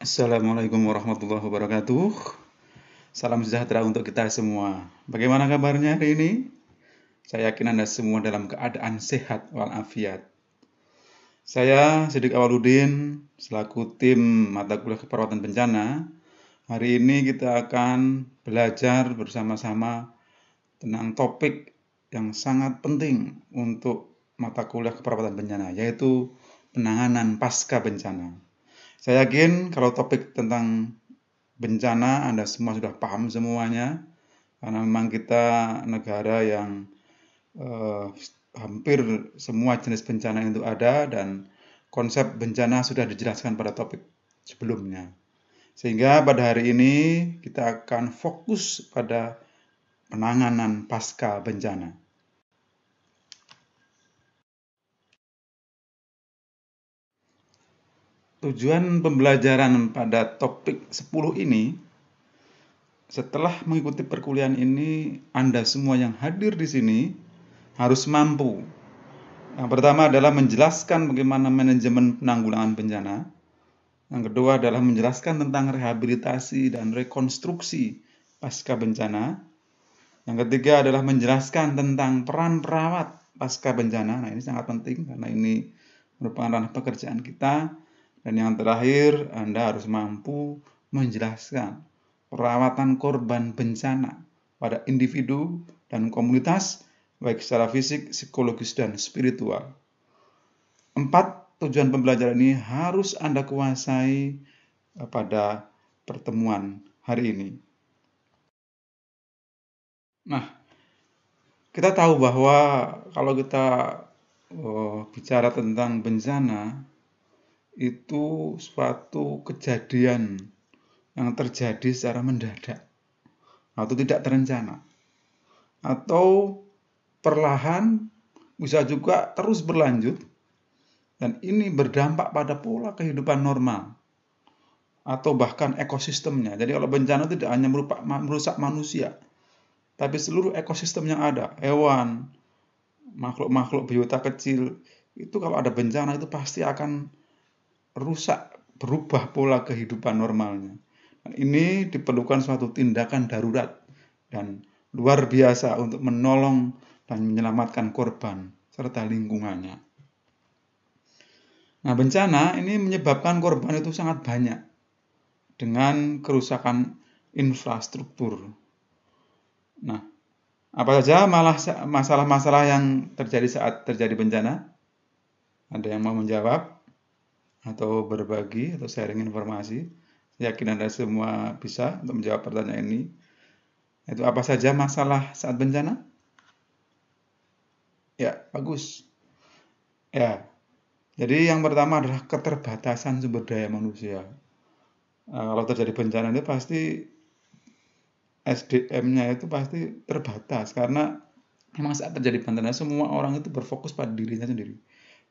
Assalamualaikum warahmatullahi wabarakatuh. Salam sejahtera untuk kita semua. Bagaimana kabarnya hari ini? Saya yakin Anda semua dalam keadaan sehat walafiat. Saya Siddiq Awaludin, selaku tim mata kuliah keperawatan bencana. Hari ini kita akan belajar bersama-sama tentang topik yang sangat penting untuk mata kuliah keperawatan bencana, yaitu penanganan pasca bencana. Saya yakin kalau topik tentang bencana Anda semua sudah paham semuanya, karena memang kita negara yang hampir semua jenis bencana itu ada dan konsep bencana sudah dijelaskan pada topik sebelumnya. Sehingga pada hari ini kita akan fokus pada penanganan pasca bencana. Tujuan pembelajaran pada topik 10 ini, setelah mengikuti perkuliahan ini, Anda semua yang hadir di sini harus mampu. Yang pertama adalah menjelaskan bagaimana manajemen penanggulangan bencana. Yang kedua adalah menjelaskan tentang rehabilitasi dan rekonstruksi pasca bencana. Yang ketiga adalah menjelaskan tentang peran perawat pasca bencana. Nah, ini sangat penting karena ini merupakan ranah pekerjaan kita. Dan yang terakhir, Anda harus mampu menjelaskan perawatan korban bencana pada individu dan komunitas, baik secara fisik, psikologis, dan spiritual. 4 tujuan pembelajaran ini harus Anda kuasai pada pertemuan hari ini. Nah, kita tahu bahwa kalau kita bicara tentang bencana, itu suatu kejadian yang terjadi secara mendadak atau tidak terencana, atau perlahan bisa juga terus berlanjut, dan ini berdampak pada pola kehidupan normal atau bahkan ekosistemnya. Jadi kalau bencana tidak hanya merusak manusia, tapi seluruh ekosistem yang ada, hewan, makhluk-makhluk biota kecil, itu kalau ada bencana itu pasti akan rusak, berubah pola kehidupan normalnya. Ini diperlukan suatu tindakan darurat dan luar biasa untuk menolong dan menyelamatkan korban serta lingkungannya. Nah, bencana ini menyebabkan korban itu sangat banyak dengan kerusakan infrastruktur. Nah, apa saja masalah-masalah yang terjadi saat terjadi bencana? Ada yang mau menjawab atau berbagi atau sharing informasi? Yakin Anda semua bisa untuk menjawab pertanyaan ini. Itu apa saja masalah saat bencana? Ya, bagus. Ya, jadi yang pertama adalah keterbatasan sumber daya manusia. Kalau terjadi bencana itu pasti SDM-nya itu pasti terbatas, karena memang saat terjadi bencana semua orang itu berfokus pada dirinya sendiri.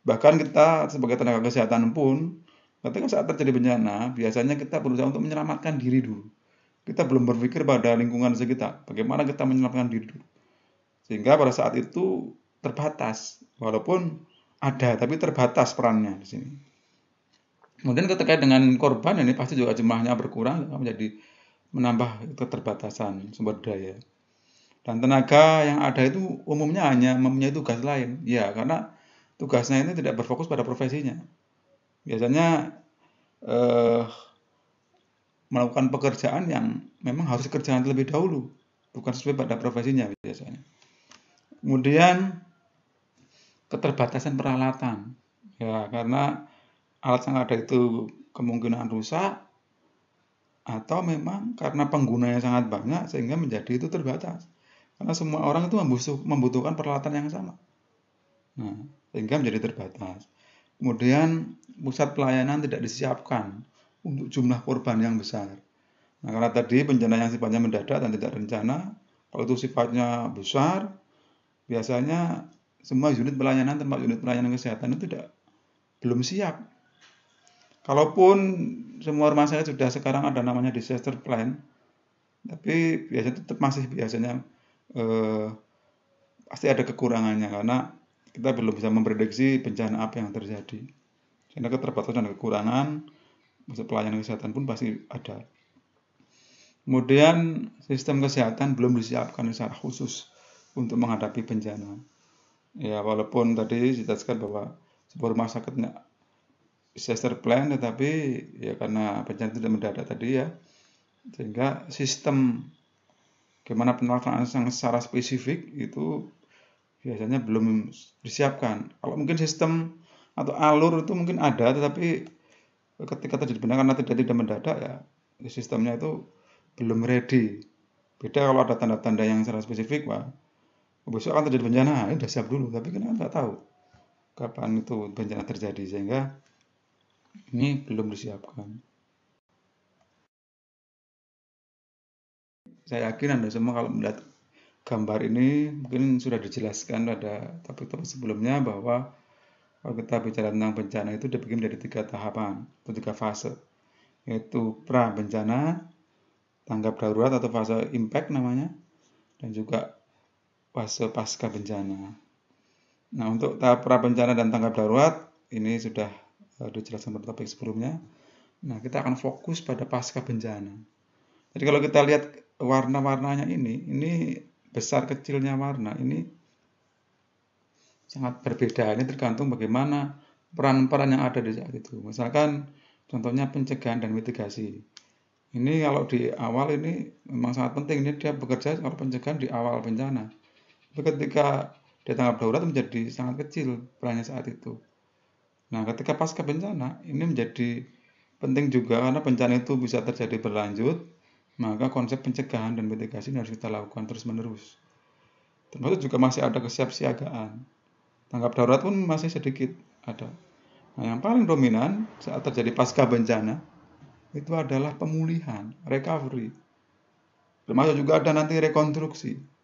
Bahkan kita sebagai tenaga kesehatan pun, ketika saat terjadi bencana, biasanya kita berusaha untuk menyelamatkan diri dulu. Kita belum berpikir pada lingkungan sekitar, bagaimana kita menyelamatkan diri dulu. Sehingga pada saat itu terbatas, walaupun ada, tapi terbatas perannya di sini. Kemudian terkait dengan korban, ini pasti juga jumlahnya berkurang, menjadi menambah keterbatasan sumber daya. Dan tenaga yang ada itu umumnya hanya mempunyai tugas lain, ya, karena tugasnya ini tidak berfokus pada profesinya. Biasanya melakukan pekerjaan yang memang harus dikerjakan terlebih dahulu, bukan sesuai pada profesinya biasanya. Kemudian keterbatasan peralatan, ya, karena alat yang ada itu kemungkinan rusak, atau memang karena penggunanya sangat banyak sehingga menjadi itu terbatas. Karena semua orang itu membutuhkan peralatan yang sama. Nah, sehingga menjadi terbatas. Kemudian pusat pelayanan tidak disiapkan untuk jumlah korban yang besar. Nah, karena tadi bencana yang sifatnya mendadak dan tidak rencana, kalau itu sifatnya besar, biasanya semua unit pelayanan, tempat unit pelayanan kesehatan itu belum siap. Kalaupun semua rumah sakit sudah sekarang ada namanya disaster plan, tapi biasanya tetap masih pasti ada kekurangannya, karena kita belum bisa memprediksi bencana apa yang terjadi. Sehingga keterbatasan dan kekurangan maksud pelayanan kesehatan pun pasti ada. Kemudian sistem kesehatan belum disiapkan secara khusus untuk menghadapi bencana. Ya, walaupun tadi dijelaskan bahwa sebuah rumah sakitnya disaster plan, tetapi ya karena bencana tidak mendadak tadi ya, sehingga sistem bagaimana pelaksanaan yang secara spesifik itu biasanya belum disiapkan. Kalau mungkin sistem atau alur itu mungkin ada, tetapi ketika terjadi bencana karena tidak mendadak ya, sistemnya itu belum ready. Beda kalau ada tanda-tanda yang secara spesifik, wah besok akan terjadi bencana, ini sudah siap dulu. Tapi kan nggak tahu kapan itu bencana terjadi, sehingga ini belum disiapkan. Saya yakin Anda semua kalau melihat gambar ini mungkin sudah dijelaskan pada topik-topik sebelumnya bahwa kalau kita bicara tentang bencana itu dibagi menjadi 3 tahapan atau 3 fase, yaitu pra bencana, tanggap darurat atau fase impact namanya, dan juga fase pasca bencana. Nah, untuk tahap pra bencana dan tanggap darurat ini sudah dijelaskan pada topik sebelumnya. Nah, kita akan fokus pada pasca bencana. Jadi kalau kita lihat warna-warnanya ini besar kecilnya warna ini sangat berbeda. Ini tergantung bagaimana peran-peran yang ada di saat itu. Misalkan contohnya pencegahan dan mitigasi. Ini kalau di awal ini memang sangat penting. Ini dia bekerja kalau pencegahan di awal bencana. Tapi ketika dia tanggap darurat menjadi sangat kecil perannya saat itu. Nah, ketika pasca bencana ini menjadi penting juga karena bencana itu bisa terjadi berlanjut, maka konsep pencegahan dan mitigasi ini harus kita lakukan terus-menerus. Termasuk juga masih ada kesiapsiagaan. Tanggap darurat pun masih sedikit ada. Nah, yang paling dominan saat terjadi pasca bencana itu adalah pemulihan, recovery. Termasuk juga ada nanti rekonstruksi.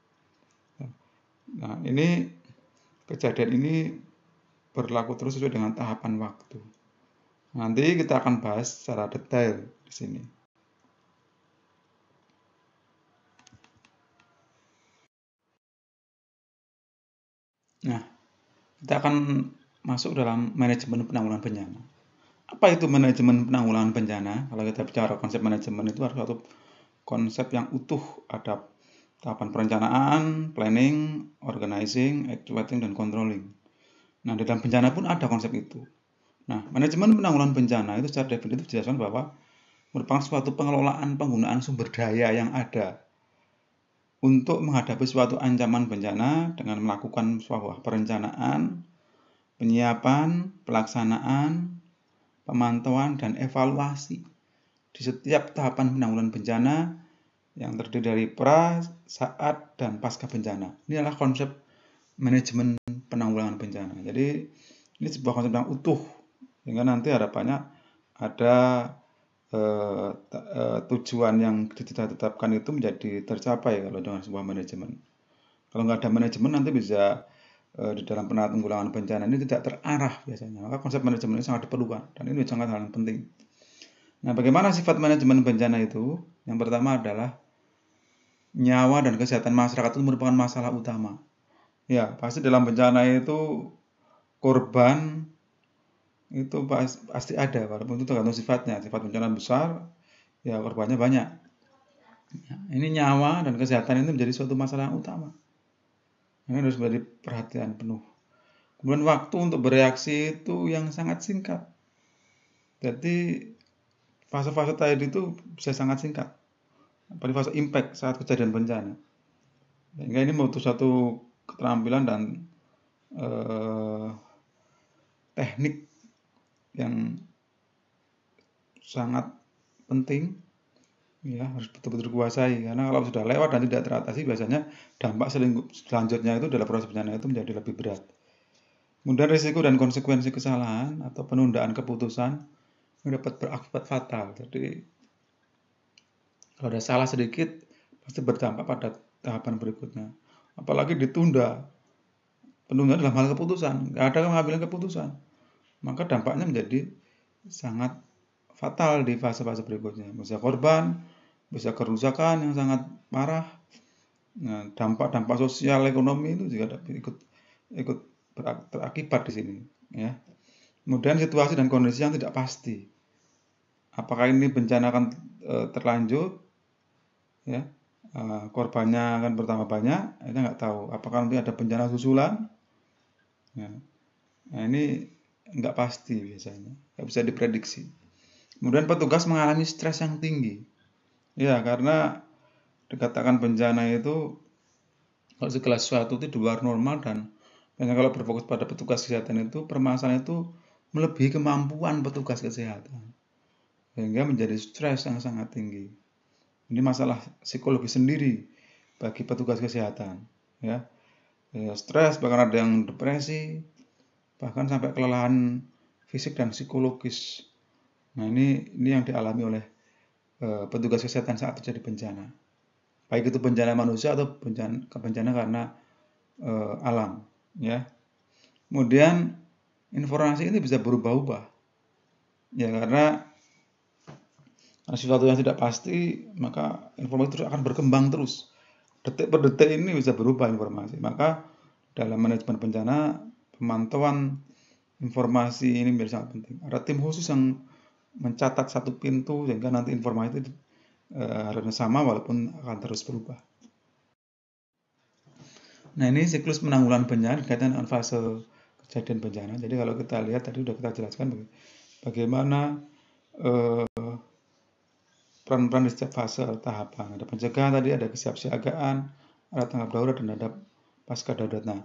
Nah, ini kejadian ini berlaku terus sesuai dengan tahapan waktu. Nanti kita akan bahas secara detail di sini. Nah, kita akan masuk dalam manajemen penanggulangan bencana. Apa itu manajemen penanggulangan bencana? Kalau kita bicara konsep manajemen itu harus satu konsep yang utuh, ada tahapan perencanaan, planning, organizing, actuating, dan controlling. Nah, di dalam bencana pun ada konsep itu. Nah, manajemen penanggulangan bencana itu secara definitif dijelaskan bahwa merupakan suatu pengelolaan penggunaan sumber daya yang ada untuk menghadapi suatu ancaman bencana dengan melakukan sebuah perencanaan, penyiapan, pelaksanaan, pemantauan, dan evaluasi di setiap tahapan penanggulangan bencana yang terdiri dari pra, saat, dan pasca bencana. Ini adalah konsep manajemen penanggulangan bencana. Jadi ini sebuah konsep yang utuh, sehingga nanti harapannya ada tujuan yang ditetapkan itu menjadi tercapai kalau dengan sebuah manajemen. Kalau nggak ada manajemen nanti bisa di dalam penanggulangan bencana ini tidak terarah biasanya. Maka konsep manajemen ini sangat diperlukan dan ini sangat hal yang penting. Nah, bagaimana sifat manajemen bencana itu? Yang pertama adalah nyawa dan kesehatan masyarakat itu merupakan masalah utama. Ya, pasti dalam bencana itu korban itu pasti ada, walaupun itu tergantung sifatnya. Sifat bencana besar, ya korbannya banyak. Ya, ini nyawa dan kesehatan itu menjadi suatu masalah yang utama. Ini harus menjadi perhatian penuh. Kemudian waktu untuk bereaksi itu yang sangat singkat. Jadi fase-fase tadi itu bisa sangat singkat. Pada fase impact saat kejadian bencana. Sehingga ini butuh satu keterampilan dan teknik yang sangat penting, ya harus betul-betul dikuasai. Karena kalau sudah lewat dan tidak teratasi, biasanya dampak selanjutnya itu dalam proses bencana itu menjadi lebih berat. Kemudian risiko dan konsekuensi kesalahan atau penundaan keputusan dapat berakibat fatal. Jadi kalau ada salah sedikit pasti berdampak pada tahapan berikutnya. Apalagi ditunda, penundaan dalam hal keputusan, nggak ada pengambilan keputusan, maka dampaknya menjadi sangat fatal di fase-fase berikutnya. Bisa korban, bisa kerusakan yang sangat parah. Nah, dampak-dampak sosial ekonomi itu juga ikut berakibat di sini, ya. Kemudian situasi dan kondisi yang tidak pasti. apakah ini bencana akan terlanjut, ya, korbannya akan bertambah banyak, kita nggak tahu. Apakah nanti ada bencana susulan? Ya. Nah, ini nggak pasti biasanya, nggak bisa diprediksi. Kemudian petugas mengalami stres yang tinggi, ya, karena dikatakan bencana itu kalau segala sesuatu itu di luar normal, dan kalau berfokus pada petugas kesehatan itu, permasalahan itu melebihi kemampuan petugas kesehatan, sehingga menjadi stres yang sangat tinggi. Ini masalah psikologi sendiri bagi petugas kesehatan, ya. Stres, bahkan ada yang depresi, bahkan sampai kelelahan fisik dan psikologis. Nah, ini yang dialami oleh petugas kesehatan saat terjadi bencana. Baik itu bencana manusia atau bencana karena alam, ya. Kemudian informasi ini bisa berubah-ubah, ya, karena sesuatu yang tidak pasti, maka informasi terus akan berkembang terus. Detik per detik ini bisa berubah informasi. Maka dalam manajemen bencana, pemantauan informasi ini menjadi sangat penting. Ada tim khusus yang mencatat satu pintu sehingga nanti informasi itu harusnya sama walaupun akan terus berubah. Nah, ini siklus penanggulangan bencana berkaitan dengan fase kejadian bencana. Jadi kalau kita lihat tadi sudah kita jelaskan bagaimana peran-peran di setiap fase tahapan. Ada pencegahan tadi, ada kesiapsiagaan, ada tanggap darurat, dan ada pasca darurat. Nah,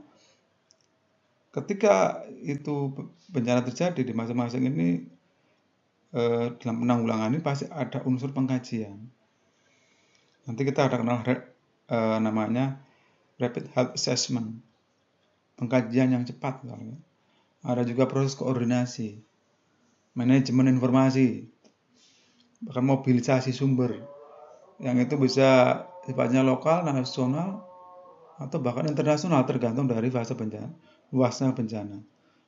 ketika itu bencana terjadi di masing-masing ini, dalam penanggulangan ini pasti ada unsur pengkajian. Nanti kita ada kenal namanya rapid health assessment, pengkajian yang cepat. Ada juga proses koordinasi, manajemen informasi, bahkan mobilisasi sumber, yang itu bisa sifatnya lokal, nasional, atau bahkan internasional, tergantung dari fase bencana, luasnya bencana.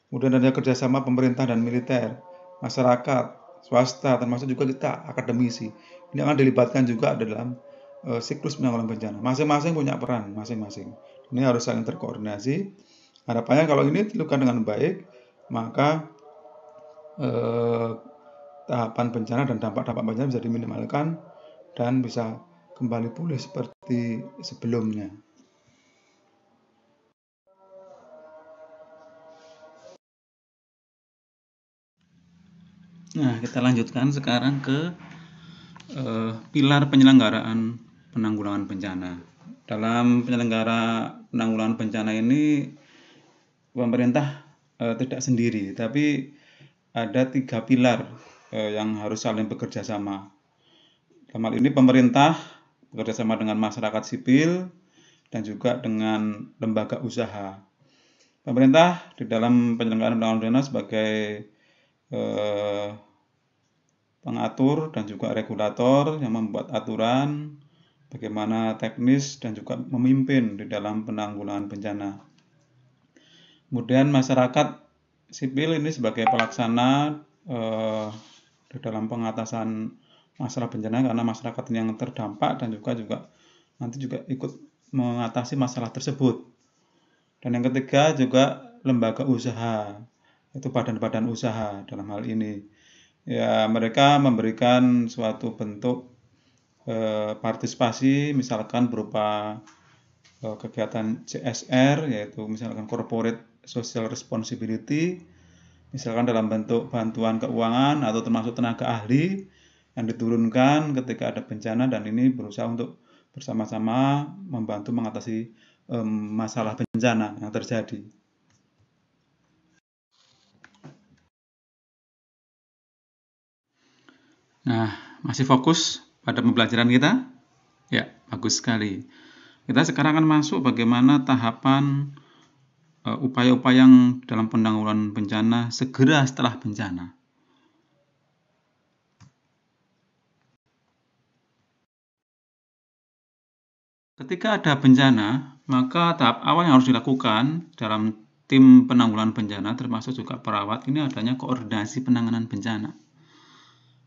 Kemudian ada kerjasama pemerintah dan militer, masyarakat, swasta, termasuk juga kita akademisi. Ini akan dilibatkan juga dalam siklus penanggulangan bencana. Masing-masing punya peran masing-masing. Ini harus saling terkoordinasi. Harapannya kalau ini dilakukan dengan baik, maka tahapan bencana dan dampak-dampak bencana bisa diminimalkan dan bisa kembali pulih seperti sebelumnya. Nah, kita lanjutkan sekarang ke pilar penyelenggaraan penanggulangan bencana. Dalam penyelenggara penanggulangan bencana ini, pemerintah tidak sendiri, tapi ada 3 pilar yang harus saling bekerja sama. Dalam hal ini pemerintah bekerja sama dengan masyarakat sipil dan juga dengan lembaga usaha. Pemerintah di dalam penyelenggaraan penanggulangan bencana sebagai pengatur dan juga regulator yang membuat aturan bagaimana teknis dan juga memimpin di dalam penanggulangan bencana. Kemudian masyarakat sipil ini sebagai pelaksana di dalam pengatasan masalah bencana, karena masyarakat yang terdampak dan juga nanti juga ikut mengatasi masalah tersebut. Dan yang ketiga juga lembaga usaha, itu badan-badan usaha dalam hal ini. Ya, mereka memberikan suatu bentuk partisipasi, misalkan berupa kegiatan CSR, yaitu misalkan corporate social responsibility, misalkan dalam bentuk bantuan keuangan atau termasuk tenaga ahli yang diturunkan ketika ada bencana, dan ini berusaha untuk bersama-sama membantu mengatasi masalah bencana yang terjadi. Nah, masih fokus pada pembelajaran kita? Ya, bagus sekali. Kita sekarang akan masuk bagaimana tahapan upaya-upaya yang dalam penanggulangan bencana segera setelah bencana. Ketika ada bencana, maka tahap awal yang harus dilakukan dalam tim penanggulangan bencana, termasuk juga perawat, ini adanya koordinasi penanganan bencana.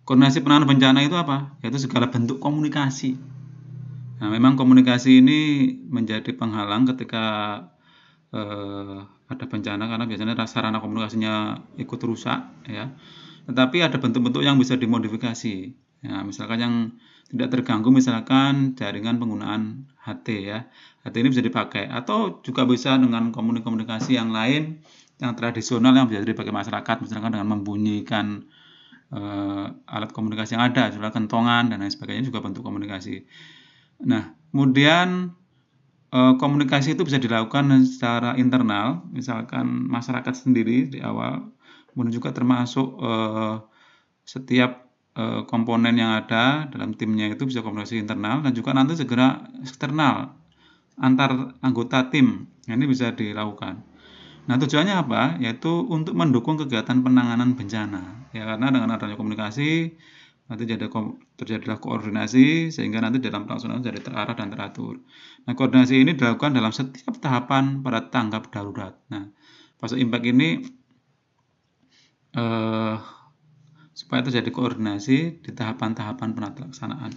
Koordinasi penanganan bencana itu apa? Yaitu segala bentuk komunikasi. Nah, memang komunikasi ini menjadi penghalang ketika ada bencana, karena biasanya sarana komunikasinya ikut rusak, ya. Tetapi ada bentuk-bentuk yang bisa dimodifikasi. Ya, misalkan yang tidak terganggu, misalkan jaringan penggunaan HT ya. HT ini bisa dipakai, atau juga bisa dengan komunikasi yang lain yang tradisional yang bisa dipakai masyarakat, misalkan dengan membunyikan alat komunikasi yang ada, misalnya kentongan dan lain sebagainya, juga bentuk komunikasi. Nah, kemudian komunikasi itu bisa dilakukan secara internal, misalkan masyarakat sendiri di awal, kemudian juga termasuk setiap komponen yang ada dalam timnya itu bisa komunikasi internal, dan juga nanti segera eksternal antar anggota tim. Nah, ini bisa dilakukan. Nah, tujuannya apa? Yaitu untuk mendukung kegiatan penanganan bencana. Ya, karena dengan adanya komunikasi nanti terjadilah koordinasi, sehingga nanti dalam pelaksanaan jadi terarah dan teratur. Nah, koordinasi ini dilakukan dalam setiap tahapan pada tanggap darurat. Nah, fase impact ini supaya terjadi koordinasi di tahapan-tahapan pelaksanaan.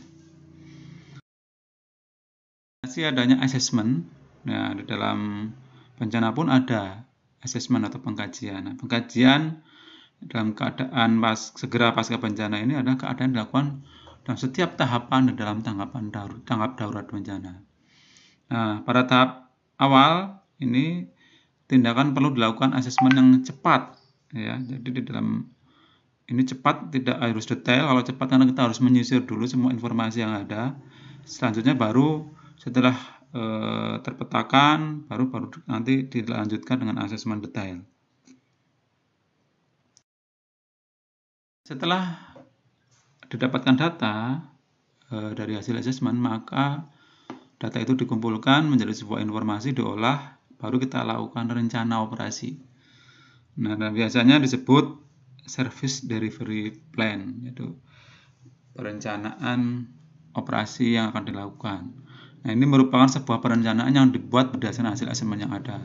Adanya asesmen, nah di dalam bencana pun ada asesmen atau pengkajian. Nah, pengkajian dalam keadaan segera pasca bencana ini adalah keadaan dilakukan dalam setiap tahapan di dalam tanggap darurat bencana. Nah, pada tahap awal ini tindakan perlu dilakukan asesmen yang cepat, ya. Jadi di dalam ini cepat, tidak harus detail. Kalau cepat karena kita harus menyisir dulu semua informasi yang ada. Selanjutnya baru setelah terpetakan, baru nanti dilanjutkan dengan asesmen detail. Setelah didapatkan data dari hasil asesmen, maka data itu dikumpulkan menjadi sebuah informasi, diolah, baru kita lakukan rencana operasi. Nah, dan biasanya disebut Service Delivery Plan, yaitu perencanaan operasi yang akan dilakukan. Nah, ini merupakan sebuah perencanaan yang dibuat berdasarkan hasil asesmen yang ada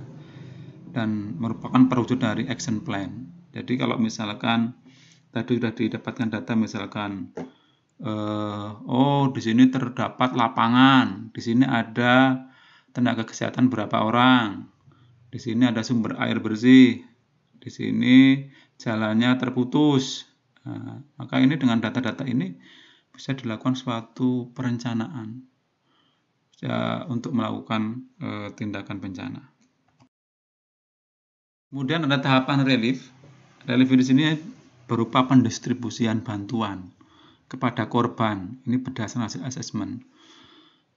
dan merupakan perwujud dari action plan. Jadi kalau misalkan tadi sudah didapatkan data, misalkan di sini terdapat lapangan, di sini ada tenaga kesehatan berapa orang, di sini ada sumber air bersih, di sini jalannya terputus. Nah, maka ini dengan data-data ini bisa dilakukan suatu perencanaan ya, untuk melakukan tindakan bencana. Kemudian ada tahapan relief. Relief di sini berupa pendistribusian bantuan kepada korban. Ini berdasarkan hasil asesmen.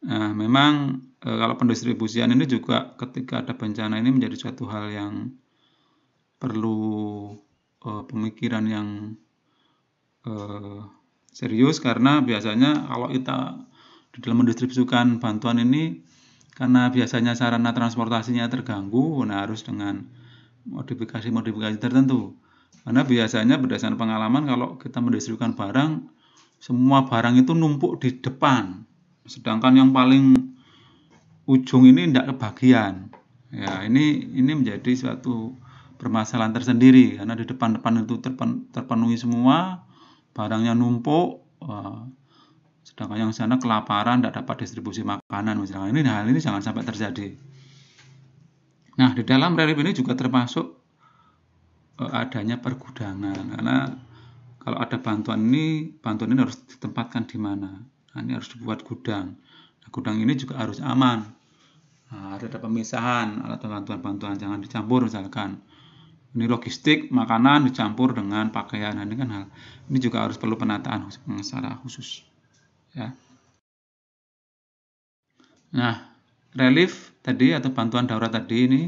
Nah, memang kalau pendistribusian ini juga ketika ada bencana ini menjadi suatu hal yang perlu pemikiran yang serius, karena biasanya kalau kita di dalam mendistribusikan bantuan ini, karena biasanya sarana transportasinya terganggu, nah harus dengan modifikasi tertentu. Karena biasanya berdasarkan pengalaman, kalau kita mendistribusikan barang, semua barang itu numpuk di depan, sedangkan yang paling ujung ini tidak kebagian. Ya, ini menjadi suatu permasalahan tersendiri, karena di depan-depan itu terpenuhi semua, barangnya numpuk, sedangkan yang sana kelaparan, tidak dapat distribusi makanan misalnya. Hal ini jangan sampai terjadi. Nah, di dalam relief ini juga termasuk adanya pergudangan, karena kalau ada bantuan ini harus ditempatkan di mana. Nah, ini harus dibuat gudang. Nah, gudang ini juga harus aman. Nah, harus ada pemisahan alat bantuan-bantuan, jangan dicampur misalkan. Ini logistik, makanan dicampur dengan pakaian. Nah, ini kan hal ini juga harus perlu penataan secara khusus. Ya. Nah, relief tadi atau bantuan darurat tadi ini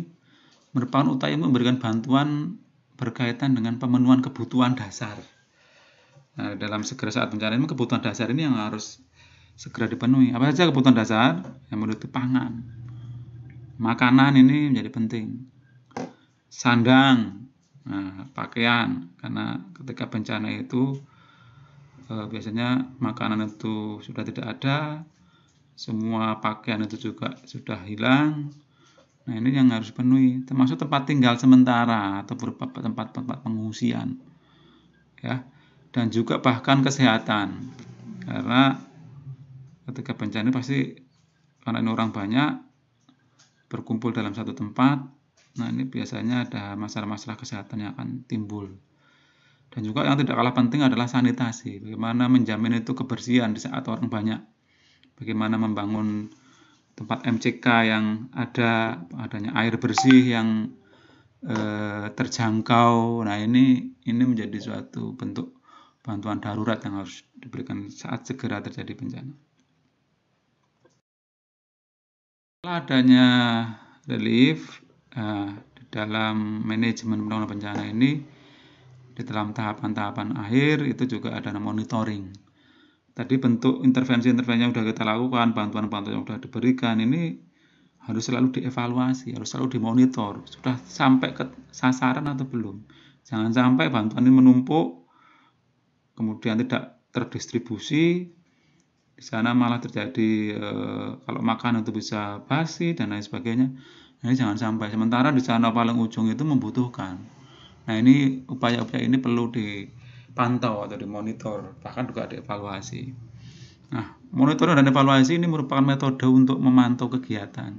merupakan upaya memberikan bantuan berkaitan dengan pemenuhan kebutuhan dasar. Nah, dalam segera saat bencana ini kebutuhan dasar ini yang harus segera dipenuhi. Apa saja kebutuhan dasar? Yang meliputi pangan, makanan ini menjadi penting, sandang, pakaian, karena ketika bencana itu biasanya makanan itu sudah tidak ada, semua pakaian itu juga sudah hilang. Nah, ini yang harus dipenuhi, termasuk tempat tinggal sementara atau berupa tempat-tempat pengungsian, ya, dan juga bahkan kesehatan, karena ketika bencana pasti karena ini orang banyak berkumpul dalam satu tempat. Nah, ini biasanya ada masalah-masalah kesehatan yang akan timbul. Dan juga yang tidak kalah penting adalah sanitasi. Bagaimana menjamin itu kebersihan di saat orang banyak. Bagaimana membangun tempat MCK yang adanya air bersih yang terjangkau. Nah, ini menjadi suatu bentuk bantuan darurat yang harus diberikan saat segera terjadi bencana. Setelah adanya relief di dalam manajemen penanggulangan bencana ini, di dalam tahapan-tahapan akhir itu juga ada monitoring. Tadi bentuk intervensi-intervensi yang sudah kita lakukan, bantuan-bantuan yang sudah diberikan, ini harus selalu dievaluasi, harus selalu dimonitor. Sudah sampai ke sasaran atau belum? Jangan sampai bantuan ini menumpuk, kemudian tidak terdistribusi, di sana malah terjadi kalau makan itu bisa basi dan lain sebagainya. Nah, ini jangan sampai. Sementara di sana paling ujung itu membutuhkan. Nah, ini upaya-upaya ini perlu dipantau atau dimonitor, bahkan juga dievaluasi. Nah, monitoring dan evaluasi ini merupakan metode untuk memantau kegiatan.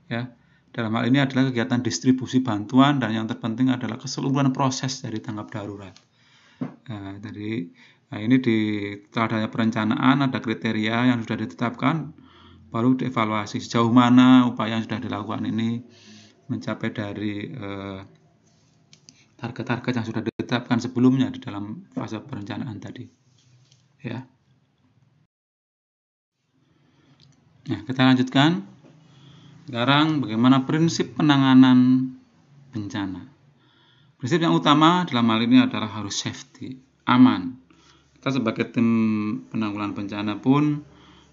Ya, dalam hal ini adalah kegiatan distribusi bantuan dan yang terpenting adalah keseluruhan proses dari tanggap darurat. Nah, ini setelah adanya perencanaan, ada kriteria yang sudah ditetapkan, baru dievaluasi sejauh mana upaya yang sudah dilakukan ini mencapai dari target-target yang sudah ditetapkan sebelumnya di dalam fase perencanaan tadi. Ya. Nah, kita lanjutkan. Sekarang bagaimana prinsip penanganan bencana. Prinsip yang utama dalam hal ini adalah harus safety, aman. Kita sebagai tim penanggulangan bencana pun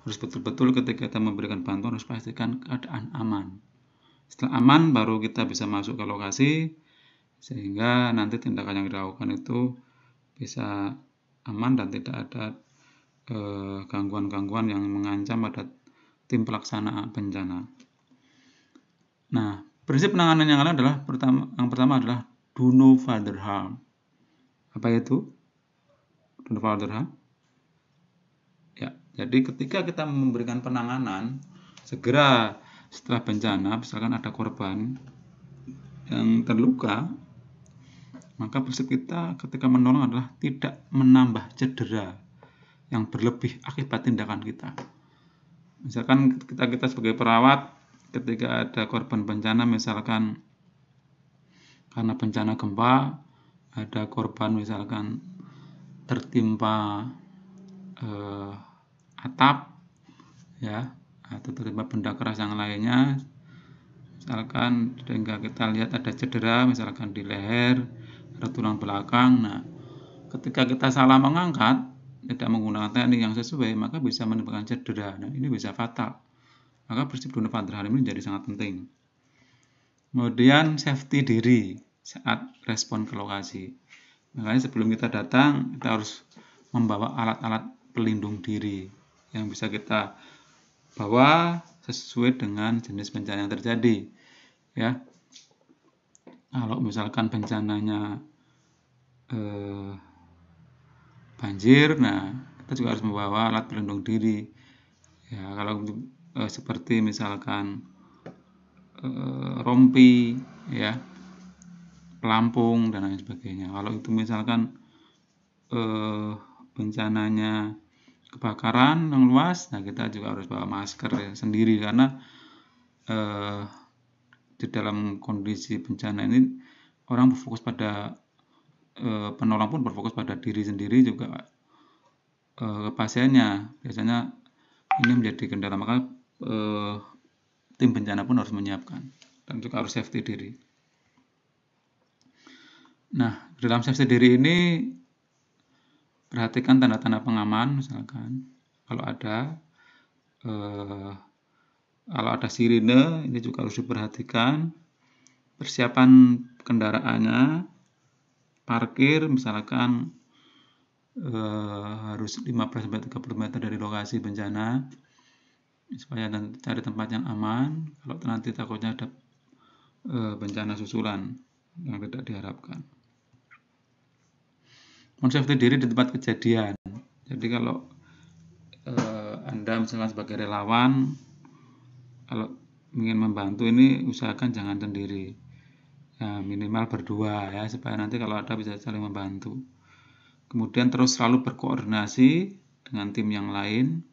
harus betul-betul ketika kita memberikan bantuan harus pastikan keadaan aman. Setelah aman baru kita bisa masuk ke lokasi sehingga nanti tindakan yang dilakukan itu bisa aman dan tidak ada gangguan-gangguan yang mengancam pada tim pelaksana bencana. Nah, prinsip penanganan yang lain adalah yang pertama adalah do no further harm. Apa itu? Do no further harm? Ya, jadi ketika kita memberikan penanganan, segera setelah bencana, misalkan ada korban yang terluka, maka prinsip kita ketika menolong adalah tidak menambah cedera yang berlebih akibat tindakan kita. Misalkan kita sebagai perawat, ketika ada korban bencana, misalkan karena bencana gempa, ada korban misalkan tertimpa atap, ya, atau tertimpa benda keras yang lainnya, misalkan sehingga kita lihat ada cedera, misalkan di leher, ada tulang belakang. Nah, ketika kita salah mengangkat, tidak menggunakan teknik yang sesuai, maka bisa menimbulkan cedera. Nah, ini bisa fatal. Maka prinsip do no further harm ini menjadi sangat penting. Kemudian safety diri saat respon ke lokasi. Makanya sebelum kita datang, kita harus membawa alat-alat pelindung diri yang bisa kita bawa sesuai dengan jenis bencana yang terjadi. Ya, kalau misalkan bencananya banjir, nah kita juga harus membawa alat pelindung diri. Ya, kalau seperti misalkan rompi, ya, pelampung dan lain sebagainya. Kalau itu misalkan bencananya kebakaran yang luas, nah kita juga harus bawa masker sendiri karena di dalam kondisi bencana ini orang berfokus pada penolong pun berfokus pada diri sendiri juga pasiennya. Biasanya ini menjadi kendala, maka tim bencana pun harus menyiapkan dan juga harus safety diri. Nah, dalam safety diri ini perhatikan tanda-tanda pengaman, misalkan kalau ada sirine, ini juga harus diperhatikan. Persiapan kendaraannya, parkir misalkan harus 15-30 meter dari lokasi bencana supaya cari tempat yang aman kalau nanti takutnya ada bencana susulan yang tidak diharapkan. Safety diri di tempat kejadian. Jadi kalau Anda misalkan sebagai relawan, kalau ingin membantu ini usahakan jangan sendiri. ya, minimal berdua ya, supaya nanti kalau ada bisa saling membantu. Kemudian terus selalu berkoordinasi dengan tim yang lain.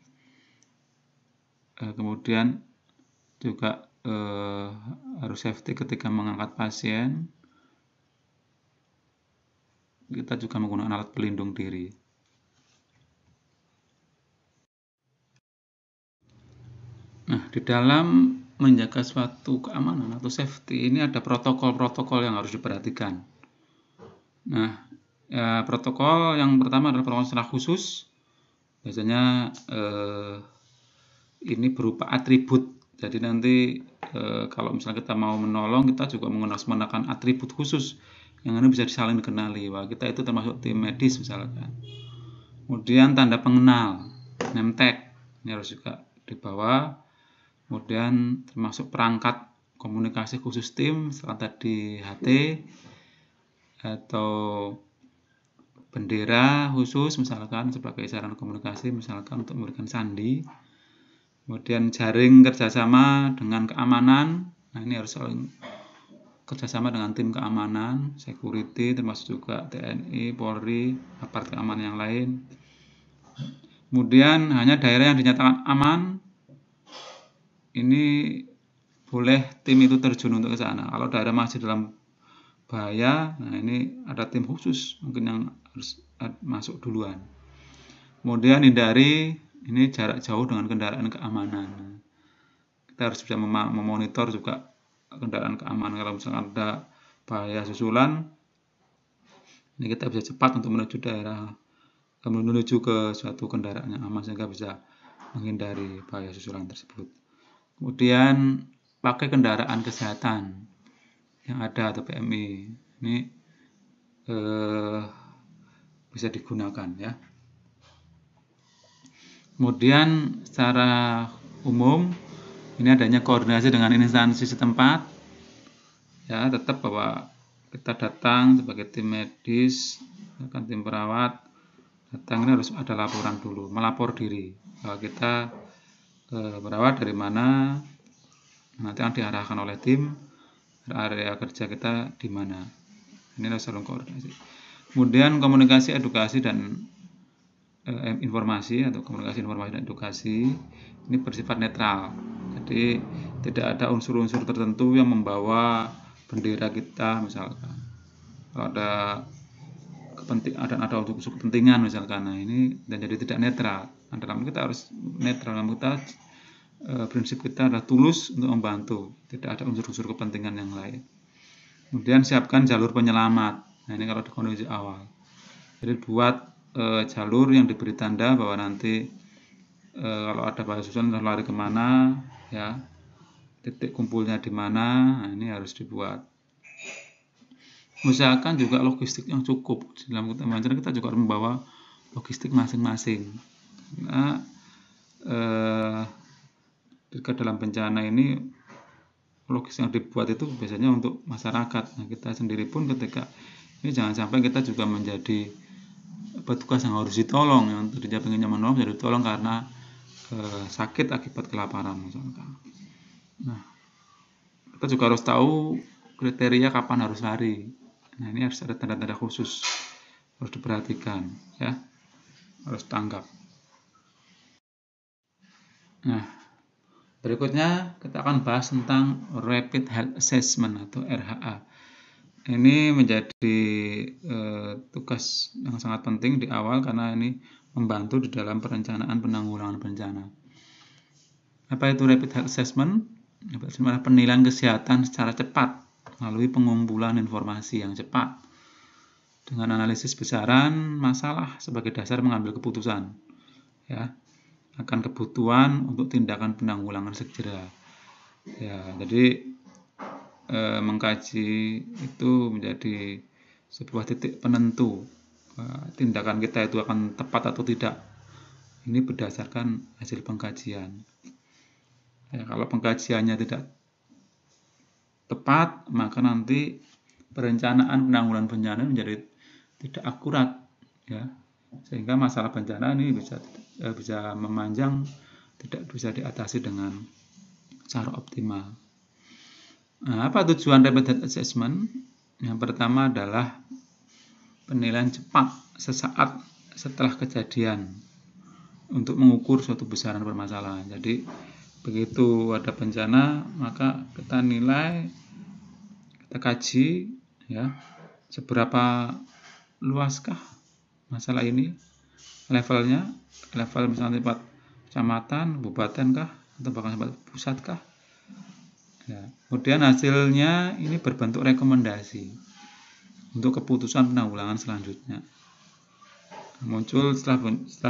Kemudian juga harus safety ketika mengangkat pasien. Kita juga menggunakan alat pelindung diri. Nah, di dalam menjaga suatu keamanan atau safety ini ada protokol-protokol yang harus diperhatikan. Nah, protokol yang pertama adalah protokol secara khusus. Biasanya ini berupa atribut. Jadi nanti kalau misalnya kita mau menolong, kita juga menggunakan atribut khusus yang ini bisa saling dikenali. Wah, kita itu termasuk tim medis misalkan. Kemudian tanda pengenal, name tag, ini harus juga dibawa. Kemudian termasuk perangkat komunikasi khusus tim, misalkan tadi HT atau bendera khusus misalkan sebagai sarana komunikasi, misalkan untuk memberikan sandi. Kemudian jaring kerjasama dengan keamanan. Nah, ini harus saling kerjasama dengan tim keamanan, security, termasuk juga TNI, Polri, aparat keamanan yang lain. Kemudian hanya daerah yang dinyatakan aman, ini boleh tim itu terjun untuk ke sana. Kalau daerah masih dalam bahaya, nah ini ada tim khusus mungkin yang harus masuk duluan. Kemudian hindari ini jarak jauh dengan kendaraan keamanan. Kita harus bisa memonitor juga kendaraan keamanan. Kalau misalkan ada bahaya susulan, ini kita bisa cepat untuk menuju ke suatu kendaraan yang aman sehingga bisa menghindari bahaya susulan tersebut. Kemudian pakai kendaraan kesehatan yang ada atau PMI ini bisa digunakan ya. Kemudian secara umum ini adanya koordinasi dengan instansi setempat ya, tetap bahwa kita datang sebagai tim medis, bahkan tim perawat datang ini harus ada laporan dulu, melapor diri bahwa kita perawat dari mana, nanti akan diarahkan oleh tim area kerja kita di mana. Ini harus saling koordinasi. Kemudian komunikasi, edukasi dan informasi atau komunikasi informasi dan edukasi ini bersifat netral. Jadi tidak ada unsur-unsur tertentu yang membawa bendera kita misalkan. Kalau ada unsur kepentingan misalkan, nah ini dan jadi tidak netral. Nah, dalam kita harus netral, dalam kita prinsip kita adalah tulus untuk membantu, tidak ada unsur-unsur kepentingan yang lain. Kemudian siapkan jalur penyelamat. Nah, ini kalau di kondisi awal. Jadi buat jalur yang diberi tanda bahwa nanti kalau ada bahaya susulan harus lari kemana, ya, titik kumpulnya di mana. Nah, ini harus dibuat. Usahakan juga logistik yang cukup. Dalam bencana kita juga harus membawa logistik masing-masing. Nah, ketika dalam bencana ini logistik yang dibuat itu biasanya untuk masyarakat. Nah, kita sendiri pun ketika ini jangan sampai kita juga menjadi petugas yang harus ditolong, yang tadinya pengennya menolong jadi ditolong karena sakit akibat kelaparan misalkan. Nah, kita juga harus tahu kriteria kapan harus lari. Nah, ini harus ada tanda-tanda khusus, harus diperhatikan ya, harus tanggap. Nah, berikutnya kita akan bahas tentang Rapid Health Assessment atau RHA. Ini menjadi tugas yang sangat penting di awal karena ini membantu di dalam perencanaan penanggulangan bencana. Apa itu Rapid Health Assessment? Rapid Assessment adalah penilaian kesehatan secara cepat melalui pengumpulan informasi yang cepat dengan analisis besaran masalah sebagai dasar mengambil keputusan ya akan kebutuhan untuk tindakan penanggulangan segera. Ya, jadi mengkaji itu menjadi sebuah titik penentu tindakan kita itu akan tepat atau tidak. Ini berdasarkan hasil pengkajian. Ya, kalau pengkajiannya tidak tepat, maka nanti perencanaan penanggulangan bencana menjadi tidak akurat, ya, sehingga masalah bencana ini bisa memanjang, tidak bisa diatasi dengan cara optimal. Nah, apa tujuan rapid health assessment? Yang pertama adalah penilaian cepat sesaat setelah kejadian untuk mengukur suatu besaran permasalahan. Jadi begitu ada bencana, maka kita nilai, kita kaji ya, seberapa luaskah masalah ini, levelnya, level misalnya tempat kecamatan, kabupaten kah, atau bahkan tempat pusat kah. Ya. Kemudian hasilnya ini berbentuk rekomendasi untuk keputusan penanggulangan selanjutnya. Muncul setelah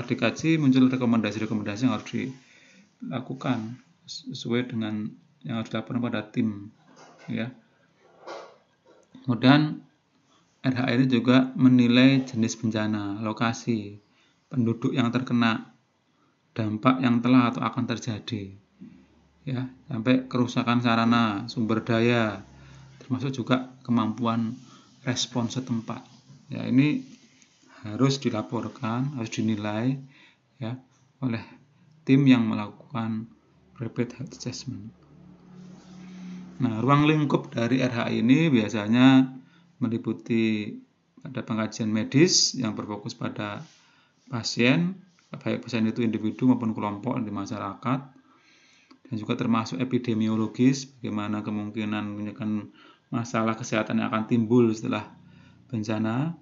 dikaji, muncul rekomendasi-rekomendasi yang harus dilakukan sesuai dengan yang harus dilakukan pada tim, ya. Kemudian RHA ini juga menilai jenis bencana, lokasi, penduduk yang terkena, dampak yang telah atau akan terjadi, ya, sampai kerusakan sarana, sumber daya, termasuk juga kemampuan respon setempat. Ya, ini harus dilaporkan, harus dinilai ya oleh tim yang melakukan rapid health assessment. Nah, ruang lingkup dari RHA ini biasanya meliputi ada pengkajian medis yang berfokus pada pasien, baik pasien itu individu maupun kelompok di masyarakat, dan juga termasuk epidemiologis, bagaimana kemungkinan masalah kesehatan yang akan timbul setelah bencana,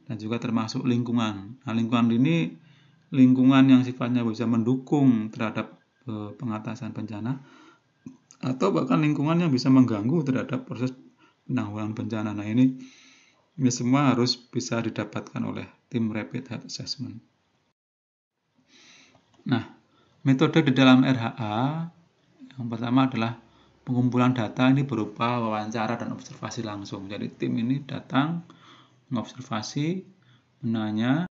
dan juga termasuk lingkungan. Nah, lingkungan ini lingkungan yang sifatnya bisa mendukung terhadap pengatasan bencana, atau bahkan lingkungan yang bisa mengganggu terhadap proses penanggulangan bencana. Nah, ini semua harus bisa didapatkan oleh tim rapid health assessment. Nah, metode di dalam RHA yang pertama adalah pengumpulan data, ini berupa wawancara dan observasi langsung. Jadi tim ini datang mengobservasi, menanya,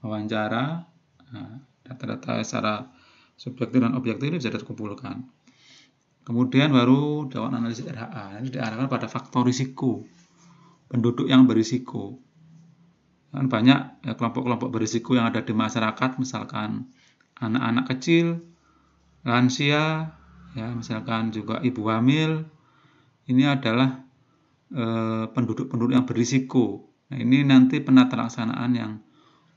wawancara, data-data secara subjektif dan objektif ini bisa dikumpulkan. Kemudian baru dalam analisis RHA, ini diarahkan pada faktor risiko, penduduk yang berisiko. Kan banyak ya, kelompok-kelompok berisiko yang ada di masyarakat, misalkan anak-anak kecil, lansia, ya, misalkan juga ibu hamil. Ini adalah penduduk-penduduk yang berisiko. Nah, ini nanti penata laksanaan yang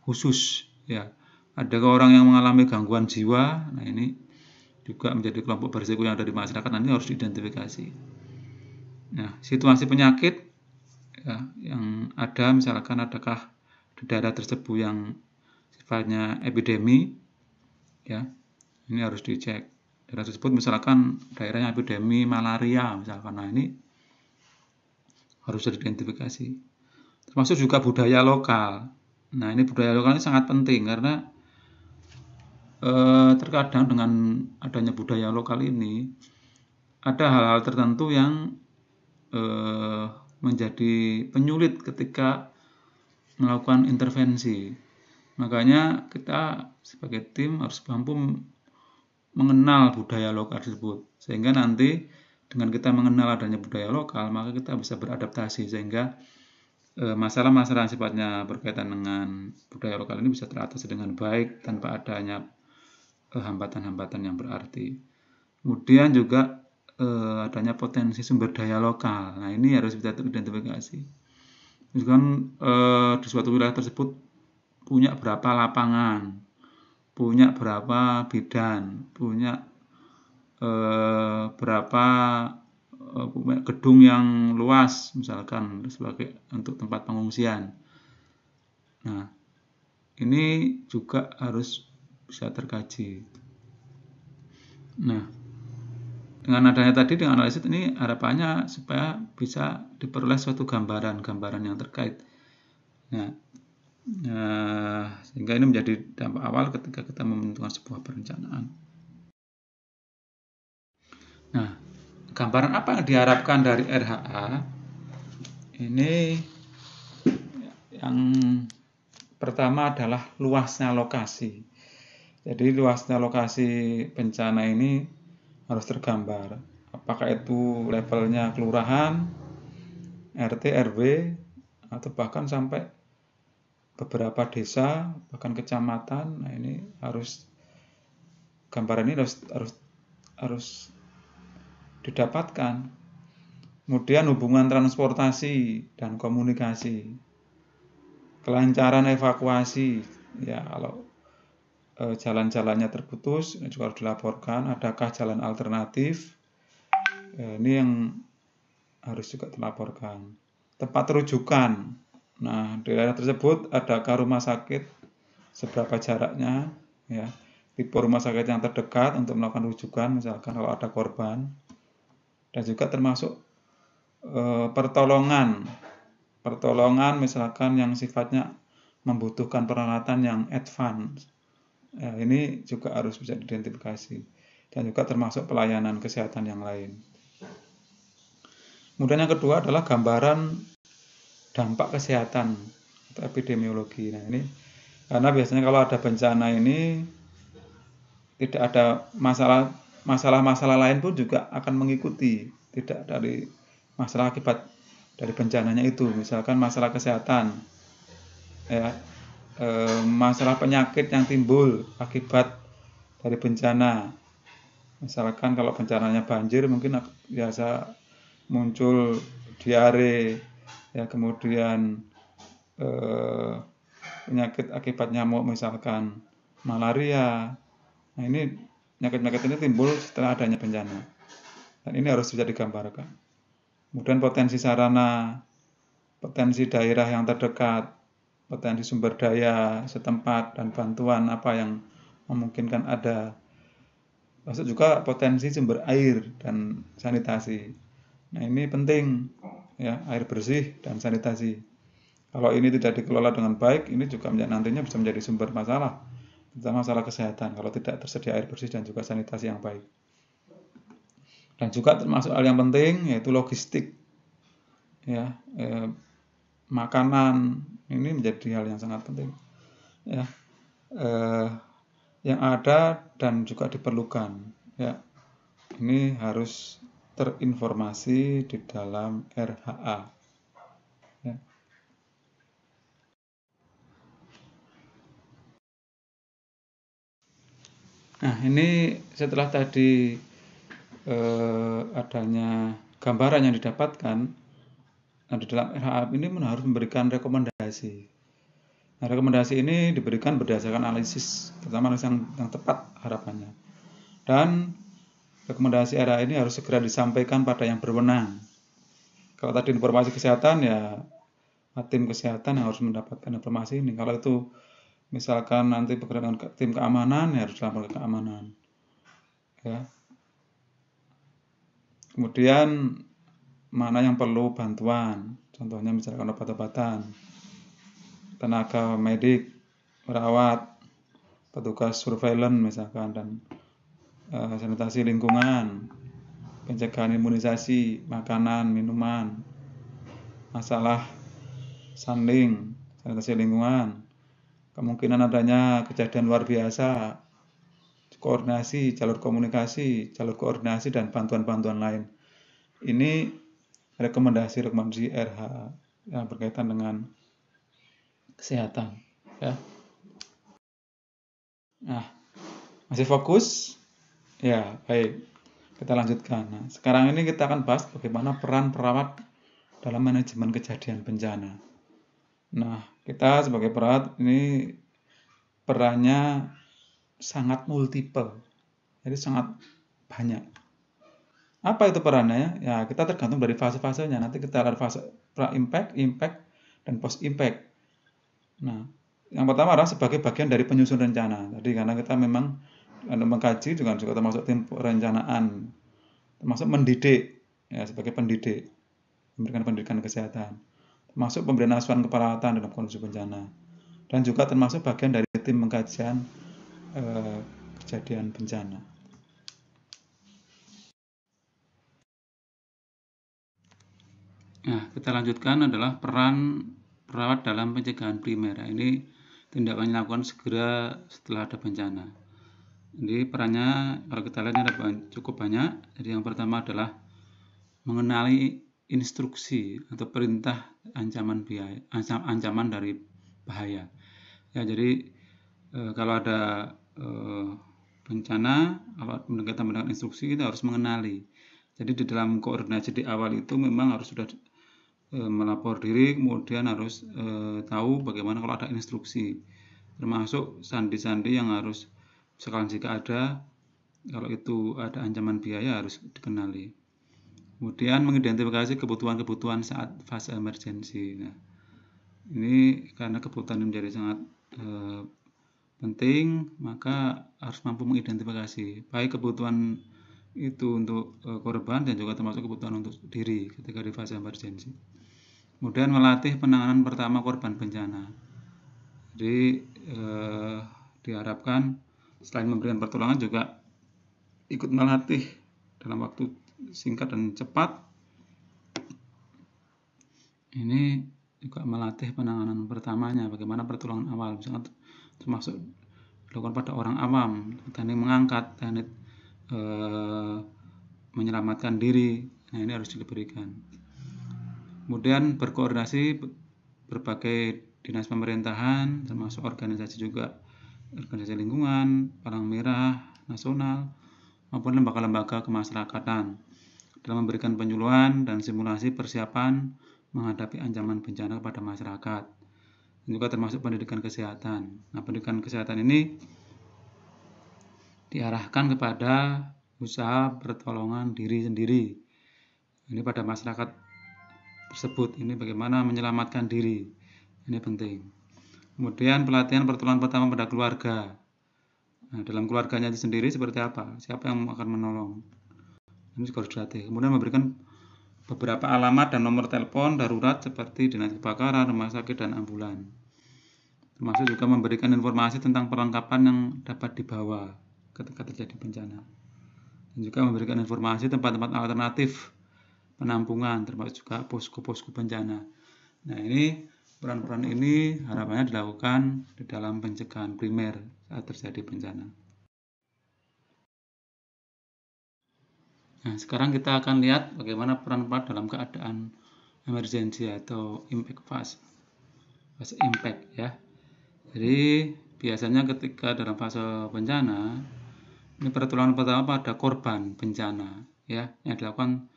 khusus, ya. Ada orang yang mengalami gangguan jiwa, nah ini juga menjadi kelompok berisiko yang ada di masyarakat, nanti harus diidentifikasi. Nah, situasi penyakit ya, yang ada, misalkan adakah di daerah tersebut yang sifatnya epidemi, ya, ini harus dicek. Daerah tersebut misalkan daerahnya epidemi malaria, misalkan, nah ini harus diidentifikasi. Termasuk juga budaya lokal. Nah, ini budaya lokal ini sangat penting karena terkadang dengan adanya budaya lokal ini ada hal-hal tertentu yang menjadi penyulit ketika melakukan intervensi. Makanya kita sebagai tim harus mampu mengenal budaya lokal tersebut, sehingga nanti dengan kita mengenal adanya budaya lokal, maka kita bisa beradaptasi sehingga masalah-masalah yang sifatnya berkaitan dengan budaya lokal ini bisa teratasi dengan baik tanpa adanya hambatan-hambatan yang berarti. Kemudian juga adanya potensi sumber daya lokal. Nah, ini harus bisa teridentifikasi. Misalkan di suatu wilayah tersebut punya berapa lapangan, punya berapa bidan, punya berapa gedung yang luas, misalkan sebagai untuk tempat pengungsian. Nah, ini juga harus bisa terkaji. Nah, dengan adanya tadi, dengan analisis ini harapannya supaya bisa diperoleh suatu gambaran yang terkait. Nah, sehingga ini menjadi dampak awal ketika kita menentukan sebuah perencanaan. Nah, gambaran apa yang diharapkan dari RHA? Ini yang pertama adalah luasnya lokasi. Jadi luasnya lokasi bencana ini harus tergambar. Apakah itu levelnya kelurahan, RT, RW, atau bahkan sampai beberapa desa, bahkan kecamatan. Nah, ini harus gambaran ini harus didapatkan. Kemudian hubungan transportasi dan komunikasi, kelancaran evakuasi, ya kalau jalan-jalannya terputus juga harus dilaporkan. Adakah jalan alternatif? Ini yang harus juga dilaporkan. Tempat rujukan. Nah, di daerah tersebut adakah rumah sakit? Seberapa jaraknya? Ya, tipe rumah sakit yang terdekat untuk melakukan rujukan, misalkan kalau ada korban. Dan juga termasuk pertolongan. Pertolongan misalkan yang sifatnya membutuhkan peralatan yang advance. Ya, ini juga harus bisa diidentifikasi. Dan juga termasuk pelayanan kesehatan yang lain. Kemudian yang kedua adalah gambaran dampak kesehatan atau epidemiologi. Nah, ini karena biasanya kalau ada bencana ini tidak ada masalah-masalah lain pun juga akan mengikuti, tidak dari masalah akibat dari bencananya itu. Misalkan masalah kesehatan, ya, masalah penyakit yang timbul akibat dari bencana. Misalkan kalau bencananya banjir mungkin biasa muncul diare, ya, kemudian penyakit akibat nyamuk misalkan malaria. Nah, ini penyakit-penyakit ini timbul setelah adanya bencana. Dan ini harus bisa digambarkan. Kemudian potensi sarana, potensi daerah yang terdekat, potensi sumber daya setempat, dan bantuan apa yang memungkinkan ada. Masuk juga potensi sumber air dan sanitasi. Nah, ini penting, ya, air bersih dan sanitasi. Kalau ini tidak dikelola dengan baik, ini juga nantinya bisa menjadi sumber masalah, terutama masalah kesehatan, kalau tidak tersedia air bersih dan juga sanitasi yang baik. Dan juga termasuk hal yang penting, yaitu logistik. Ya, makanan, ini menjadi hal yang sangat penting. Ya, yang ada dan juga diperlukan. Ya, ini harus terinformasi di dalam RHA. Ya. Nah, ini setelah tadi adanya gambaran yang didapatkan, nah di dalam RHA ini harus memberikan rekomendasi. Nah, rekomendasi ini diberikan berdasarkan analisis, pertama analisis yang tepat harapannya. Dan rekomendasi RHA ini harus segera disampaikan pada yang berwenang. Kalau tadi informasi kesehatan, ya tim kesehatan yang harus mendapatkan informasi ini. Kalau itu misalkan nanti bekerja dengan tim keamanan, ya harus dilaporkan ke keamanan. Ya. Kemudian mana yang perlu bantuan, contohnya misalkan obat-obatan, tenaga medik, perawat, petugas surveillance misalkan, dan sanitasi lingkungan, pencegahan imunisasi, makanan, minuman, masalah sanding, sanitasi lingkungan, kemungkinan adanya kejadian luar biasa, koordinasi, jalur komunikasi, jalur koordinasi, dan bantuan-bantuan lain. Ini rekomendasi RH yang berkaitan dengan kesehatan. Ya. Nah, masih fokus? Ya, baik. Kita lanjutkan. Nah, sekarang ini kita akan bahas bagaimana peran perawat dalam manajemen kejadian bencana. Nah, kita sebagai perawat ini perannya sangat multiple, jadi sangat banyak. Apa itu perannya? Ya, kita tergantung dari fase-fasenya. Nanti kita ada fase pra-impact, impact, dan post-impact. Nah, yang pertama adalah sebagai bagian dari penyusun rencana. Tadi karena kita memang mengkaji juga termasuk tim perencanaan, termasuk mendidik, ya sebagai pendidik, memberikan pendidikan kesehatan, termasuk pemberian asuhan keperawatan dalam kondisi bencana, dan juga termasuk bagian dari tim pengkajian kejadian bencana. Nah, kita lanjutkan adalah peran perawat dalam pencegahan primer. Ini tindakan yang dilakukan segera setelah ada bencana. Jadi perannya kalau kita lihat ada cukup banyak. Jadi yang pertama adalah mengenali instruksi atau perintah ancaman dari bahaya. Ya, jadi kalau ada bencana, kalau kita mendengar instruksi kita harus mengenali. Jadi di dalam koordinasi di awal itu memang harus sudah melapor diri, kemudian harus tahu bagaimana kalau ada instruksi, termasuk sandi-sandi yang harus misalkan jika ada, kalau itu ada ancaman biaya harus dikenali. Kemudian mengidentifikasi kebutuhan-kebutuhan saat fase emergensi. Nah, ini karena kebutuhan menjadi sangat penting, maka harus mampu mengidentifikasi baik kebutuhan itu untuk korban dan juga termasuk kebutuhan untuk diri ketika di fase emergensi. Kemudian melatih penanganan pertama korban bencana. Jadi diharapkan selain memberikan pertolongan juga ikut melatih dalam waktu singkat dan cepat. Ini juga melatih penanganan pertamanya, bagaimana pertolongan awal, misalnya termasuk dilakukan pada orang awam, teknik mengangkat, teknik menyelamatkan diri. Nah, ini harus diberikan. Kemudian berkoordinasi berbagai dinas pemerintahan, termasuk organisasi juga, organisasi lingkungan, Palang Merah Nasional, maupun lembaga-lembaga kemasyarakatan dalam memberikan penyuluhan dan simulasi persiapan menghadapi ancaman bencana kepada masyarakat. Dan juga termasuk pendidikan kesehatan. Nah, pendidikan kesehatan ini diarahkan kepada usaha pertolongan diri sendiri. Ini pada masyarakat tersebut, ini bagaimana menyelamatkan diri, ini penting. Kemudian pelatihan pertolongan pertama pada keluarga. Nah, dalam keluarganya itu sendiri seperti apa, siapa yang akan menolong, ini juga harus dilatih. Kemudian memberikan beberapa alamat dan nomor telepon darurat seperti dinas kebakaran, rumah sakit, dan ambulan. Termasuk juga memberikan informasi tentang perlengkapan yang dapat dibawa ketika terjadi bencana. Dan juga memberikan informasi tempat-tempat alternatif penampungan, termasuk juga posko-posko bencana. Nah, ini peran-peran ini harapannya dilakukan di dalam pencegahan primer saat terjadi bencana. Nah, sekarang kita akan lihat bagaimana peran-peran dalam keadaan emergensi atau impact phase impact ya. Jadi biasanya ketika dalam fase bencana, ini pertolongan pertama pada korban bencana ya, yang dilakukan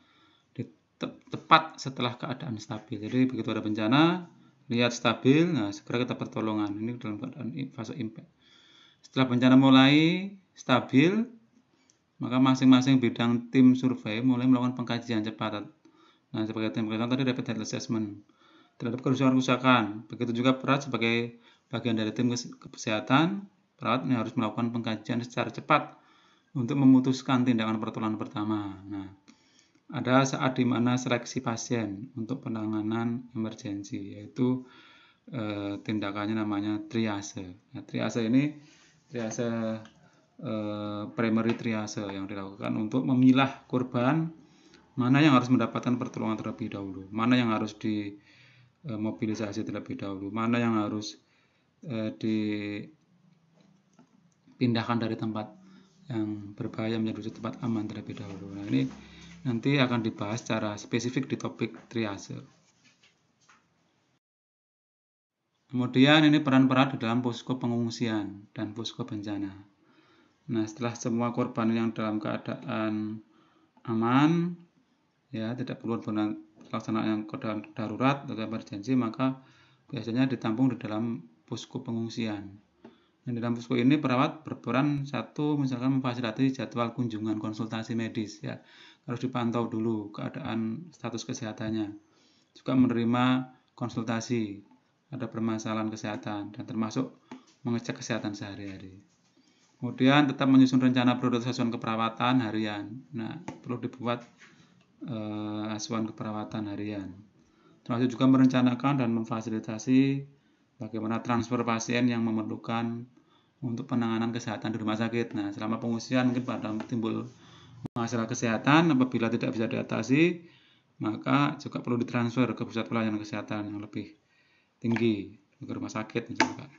tepat setelah keadaan stabil. Jadi begitu ada bencana, lihat stabil, nah segera kita pertolongan. Ini dalam keadaan fase impact. Setelah bencana mulai stabil, maka masing-masing bidang tim survei mulai melakukan pengkajian cepat. Nah, sebagai tim pengkajian tadi rapid health assessment terhadap kerusakan-kerusakan. Begitu juga perawat sebagai bagian dari tim kesehatan, perawat yang harus melakukan pengkajian secara cepat untuk memutuskan tindakan pertolongan pertama. Nah, ada saat di mana seleksi pasien untuk penanganan emergensi, yaitu tindakannya namanya triase. Nah, triase ini triase primary triase yang dilakukan untuk memilah korban mana yang harus mendapatkan pertolongan terlebih dahulu, mana yang harus dimobilisasi terlebih dahulu, mana yang harus dipindahkan dari tempat yang berbahaya menjadi tempat aman terlebih dahulu. Nah, ini nanti akan dibahas secara spesifik di topik triase. Kemudian ini peran-peran di dalam posko pengungsian dan posko bencana. Nah, setelah semua korban yang dalam keadaan aman, ya tidak perlu pelaksanaan yang keadaan darurat atau emergensi, maka biasanya ditampung di dalam posko pengungsian. Dan di dalam posko ini perawat berperan satu, misalkan memfasilitasi jadwal kunjungan konsultasi medis ya. Harus dipantau dulu keadaan status kesehatannya. Juga menerima konsultasi, ada permasalahan kesehatan, dan termasuk mengecek kesehatan sehari-hari. Kemudian tetap menyusun rencana prioritas asuhan keperawatan harian. Nah, perlu dibuat asuhan keperawatan harian. Termasuk juga merencanakan dan memfasilitasi bagaimana transfer pasien yang memerlukan untuk penanganan kesehatan di rumah sakit. Nah, selama pengungsian mungkin pada timbul masalah kesehatan, apabila tidak bisa diatasi, maka juga perlu ditransfer ke pusat pelayanan kesehatan yang lebih tinggi, ke rumah sakit misalkan.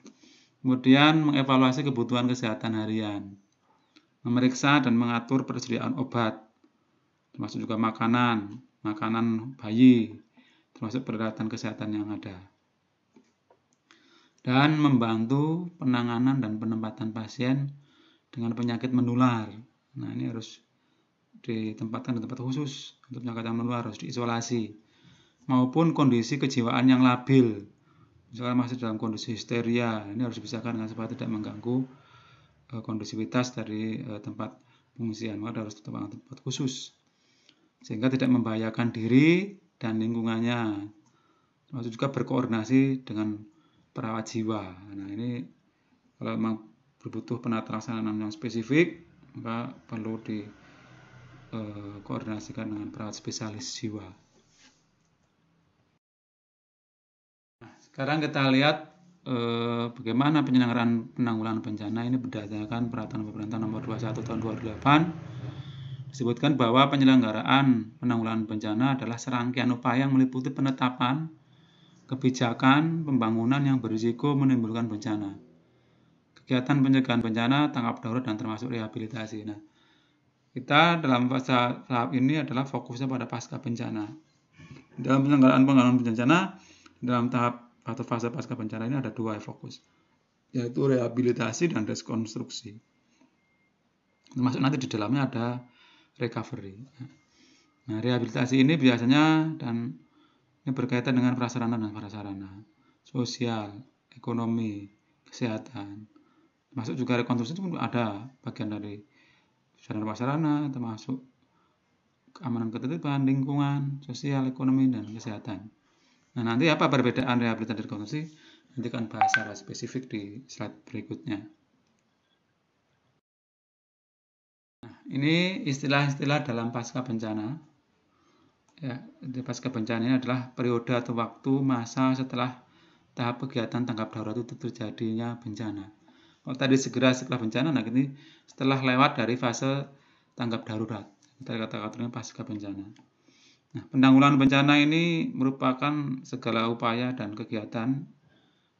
Kemudian mengevaluasi kebutuhan kesehatan harian, memeriksa dan mengatur persediaan obat, termasuk juga makanan bayi, termasuk peralatan kesehatan yang ada, dan membantu penanganan dan penempatan pasien dengan penyakit menular. Nah, ini harus ditempatkan di tempat khusus untuk penyakit yang menular, harus diisolasi, maupun kondisi kejiwaan yang labil, misalkan masih dalam kondisi histeria, ini harus dipisahkan supaya tidak mengganggu kondusivitas dari tempat pengungsian, maka harus ditempatkan tempat khusus sehingga tidak membahayakan diri dan lingkungannya, termasuk juga berkoordinasi dengan perawat jiwa. Nah, ini kalau memang berbutuh penata laksanaan yang spesifik, maka perlu dikoordinasikan dengan perawat spesialis jiwa. Nah, sekarang kita lihat bagaimana penyelenggaraan penanggulangan bencana ini berdasarkan Peraturan Pemerintah Nomor 21 Tahun 2008. Disebutkan bahwa penyelenggaraan penanggulangan bencana adalah serangkaian upaya yang meliputi penetapan kebijakan pembangunan yang berisiko menimbulkan bencana, kegiatan pencegahan bencana, tanggap darurat, dan termasuk rehabilitasi. Nah, kita dalam fase tahap ini adalah fokusnya pada pasca bencana. Dalam penyelenggaraan penanggulangan bencana, dalam tahap atau fase pasca bencana ini ada dua fokus, yaitu rehabilitasi dan rekonstruksi. Termasuk nanti di dalamnya ada recovery. Nah, rehabilitasi ini biasanya dan ini berkaitan dengan prasarana dan prasarana, sosial, ekonomi, kesehatan. Termasuk juga rekonstruksi itu ada bagian dari sarana prasarana, termasuk keamanan ketertiban, lingkungan, sosial, ekonomi, dan kesehatan. Nah, nanti apa perbedaan rehabilitasi dan rekonstruksi? Nanti akan bahas secara spesifik di slide berikutnya. Nah, ini istilah-istilah dalam pasca bencana. Ya, pasca bencana ini adalah periode atau waktu masa setelah tahap kegiatan tanggap darurat itu terjadinya bencana. Kalau tadi segera setelah bencana, nah ini setelah lewat dari fase tanggap darurat. Kita kata-katanya pasca bencana. Nah, penanggulangan bencana ini merupakan segala upaya dan kegiatan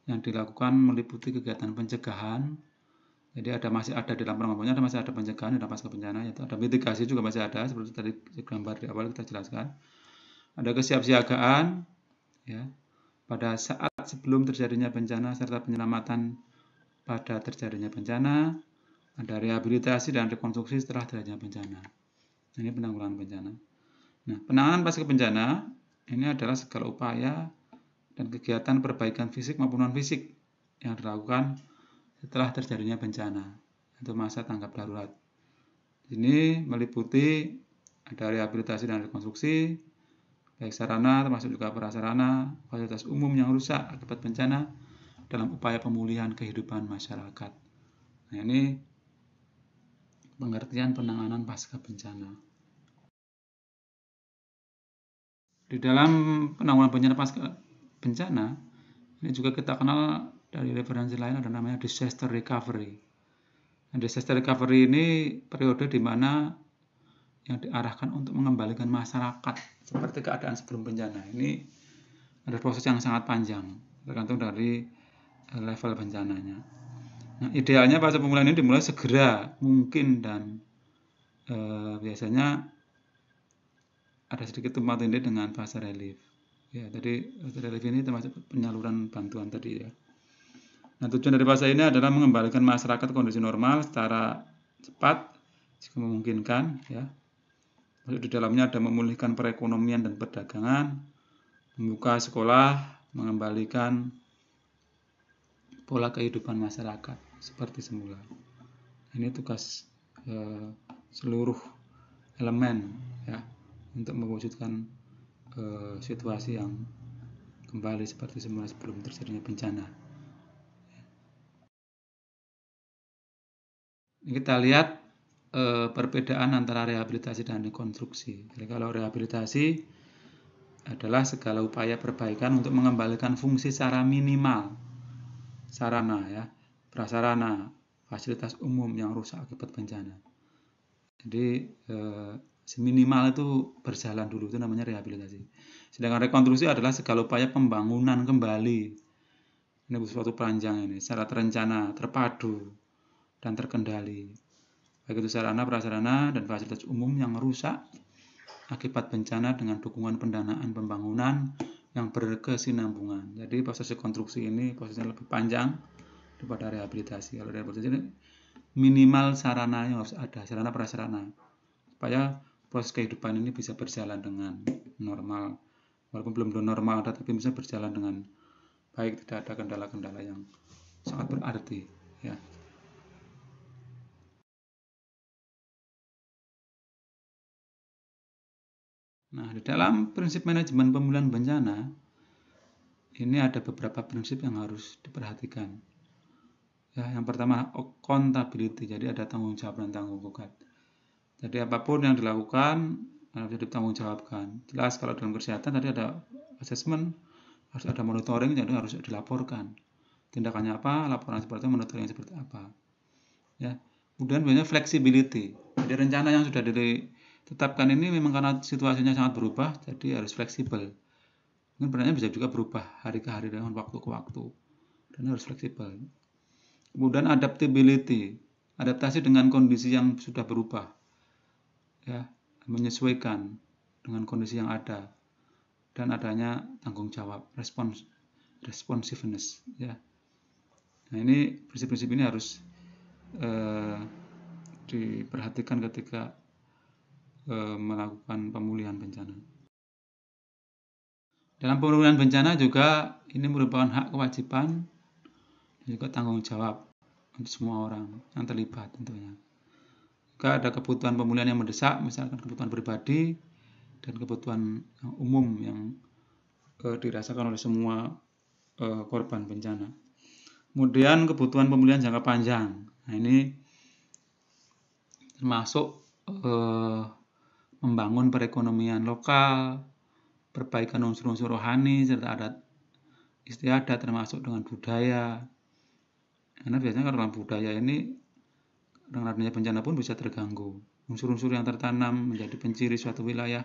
yang dilakukan meliputi kegiatan pencegahan. Jadi masih ada di dalam penanggulangan bencana, masih ada pencegahan, ada pasca bencana, yaitu ada mitigasi juga masih ada, seperti tadi gambar di awal kita jelaskan. Ada kesiapsiagaan, ya, pada saat sebelum terjadinya bencana serta penyelamatan pada terjadinya bencana. Ada rehabilitasi dan rekonstruksi setelah terjadinya bencana. Ini penanggulangan bencana. Nah, penanganan pasca bencana ini adalah segala upaya dan kegiatan perbaikan fisik maupun non-fisik yang dilakukan setelah terjadinya bencana atau masa tanggap darurat. Ini meliputi ada rehabilitasi dan rekonstruksi, baik sarana termasuk juga prasarana, fasilitas umum yang rusak akibat bencana dalam upaya pemulihan kehidupan masyarakat. Nah, ini pengertian penanganan pasca bencana. Di dalam penanggulangan bencana pasca bencana, ini juga kita kenal dari referensi lain, ada namanya disaster recovery. Nah, disaster recovery ini periode di mana yang diarahkan untuk mengembalikan masyarakat seperti keadaan sebelum bencana. Ini ada proses yang sangat panjang, tergantung dari level bencananya. Nah, idealnya fase pemulihan ini dimulai segera mungkin dan biasanya ada sedikit tumpang tindih dengan fase relief. Ya, tadi fase relief ini termasuk penyaluran bantuan tadi ya. Nah, tujuan dari fase ini adalah mengembalikan masyarakat kondisi normal secara cepat jika memungkinkan ya. Di dalamnya ada memulihkan perekonomian dan perdagangan, membuka sekolah, mengembalikan pola kehidupan masyarakat seperti semula. Ini tugas seluruh elemen ya untuk mewujudkan situasi yang kembali seperti semula sebelum terjadinya bencana. Ini kita lihat perbedaan antara rehabilitasi dan rekonstruksi. Jadi kalau rehabilitasi adalah segala upaya perbaikan untuk mengembalikan fungsi secara minimal sarana ya, prasarana, fasilitas umum yang rusak akibat bencana. Jadi seminimal itu berjalan dulu, itu namanya rehabilitasi. Sedangkan rekonstruksi adalah segala upaya pembangunan kembali. Ini suatu panjang ini, secara terencana, terpadu, dan terkendali. Baik itu sarana, prasarana, dan fasilitas umum yang rusak akibat bencana dengan dukungan pendanaan pembangunan yang berkesinambungan. Jadi proses rekonstruksi ini prosesnya lebih panjang daripada rehabilitasi. Kalau rehabilitasi ini minimal sarananya harus ada, sarana prasarana, supaya proses kehidupan ini bisa berjalan dengan normal, walaupun belum normal, tapi bisa berjalan dengan baik, tidak ada kendala-kendala yang sangat berarti, ya. Nah, di dalam prinsip manajemen pemulihan bencana ini ada beberapa prinsip yang harus diperhatikan. Ya, yang pertama accountability, jadi ada tanggung jawab dan tanggung jawab. Jadi apapun yang dilakukan harus ditanggungjawabkan. Jelas kalau dalam kesehatan tadi ada assessment, harus ada monitoring, jadi harus dilaporkan. Tindakannya apa, laporan seperti apa, monitoring seperti apa. Ya. Kemudian banyak flexibility. Jadi rencana yang sudah ditetapkan ini memang karena situasinya sangat berubah, jadi harus fleksibel. Mungkin sebenarnya bisa juga berubah hari ke hari dengan waktu ke waktu. Dan harus fleksibel. Kemudian adaptability, adaptasi dengan kondisi yang sudah berubah, ya, menyesuaikan dengan kondisi yang ada, dan adanya tanggung jawab, responsiveness, ya. Nah, ini prinsip-prinsip ini harus diperhatikan ketika melakukan pemulihan bencana. Dalam pemulihan bencana juga ini merupakan hak kewajiban dan juga tanggung jawab untuk semua orang yang terlibat tentunya. Jika ada kebutuhan pemulihan yang mendesak, misalkan kebutuhan pribadi dan kebutuhan yang umum yang dirasakan oleh semua korban bencana. Kemudian kebutuhan pemulihan jangka panjang. Nah, ini termasuk membangun perekonomian lokal, perbaikan unsur-unsur rohani serta adat istiadat termasuk dengan budaya. Karena biasanya kalau dalam budaya ini dengan adanya bencana pun bisa terganggu. Unsur-unsur yang tertanam menjadi penciri suatu wilayah